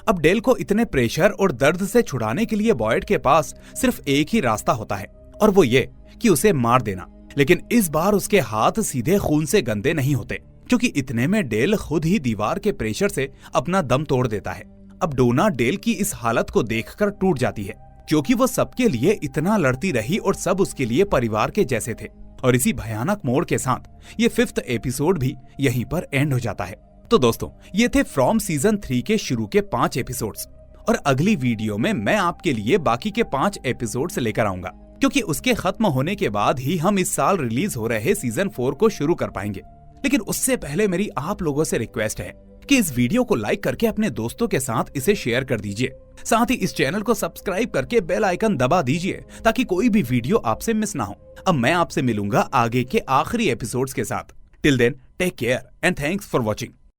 अब डेल को इतने प्रेशर और दर्द से छुड़ाने के लिए बॉयड के पास सिर्फ एक ही रास्ता होता है, और वो ये कि उसे मार देना। लेकिन इस बार उसके हाथ सीधे खून से गंदे नहीं होते, क्योंकि इतने में डेल खुद ही दीवार के प्रेशर से अपना दम तोड़ देता है। अब डोना डेल की इस हालत को देखकर टूट जाती है, क्योंकि वो सबके लिए इतना लड़ती रही और सब उसके लिए परिवार के जैसे थे। और इसी भयानक मोड़ के साथ ये 5th एपिसोड भी यहीं पर एंड हो जाता है। तो दोस्तों, ये थे फ्रॉम सीजन 3 के शुरू के 5 एपिसोड्स, और अगली वीडियो में मैं आपके लिए बाकी के 5 एपिसोड्स लेकर आऊंगा, क्योंकि उसके खत्म होने के बाद ही हम इस साल रिलीज हो रहे सीजन 4 को शुरू कर पाएंगे। लेकिन उससे पहले मेरी आप लोगों से रिक्वेस्ट है कि इस वीडियो को लाइक करके अपने दोस्तों के साथ इसे शेयर कर दीजिए। साथ ही इस चैनल को सब्सक्राइब करके बेल आइकन दबा दीजिए, ताकि कोई भी वीडियो आपसे मिस ना हो। अब मैं आपसे मिलूंगा आगे के आखिरी एपिसोड्स के साथ। Till then, take care and thanks for watching.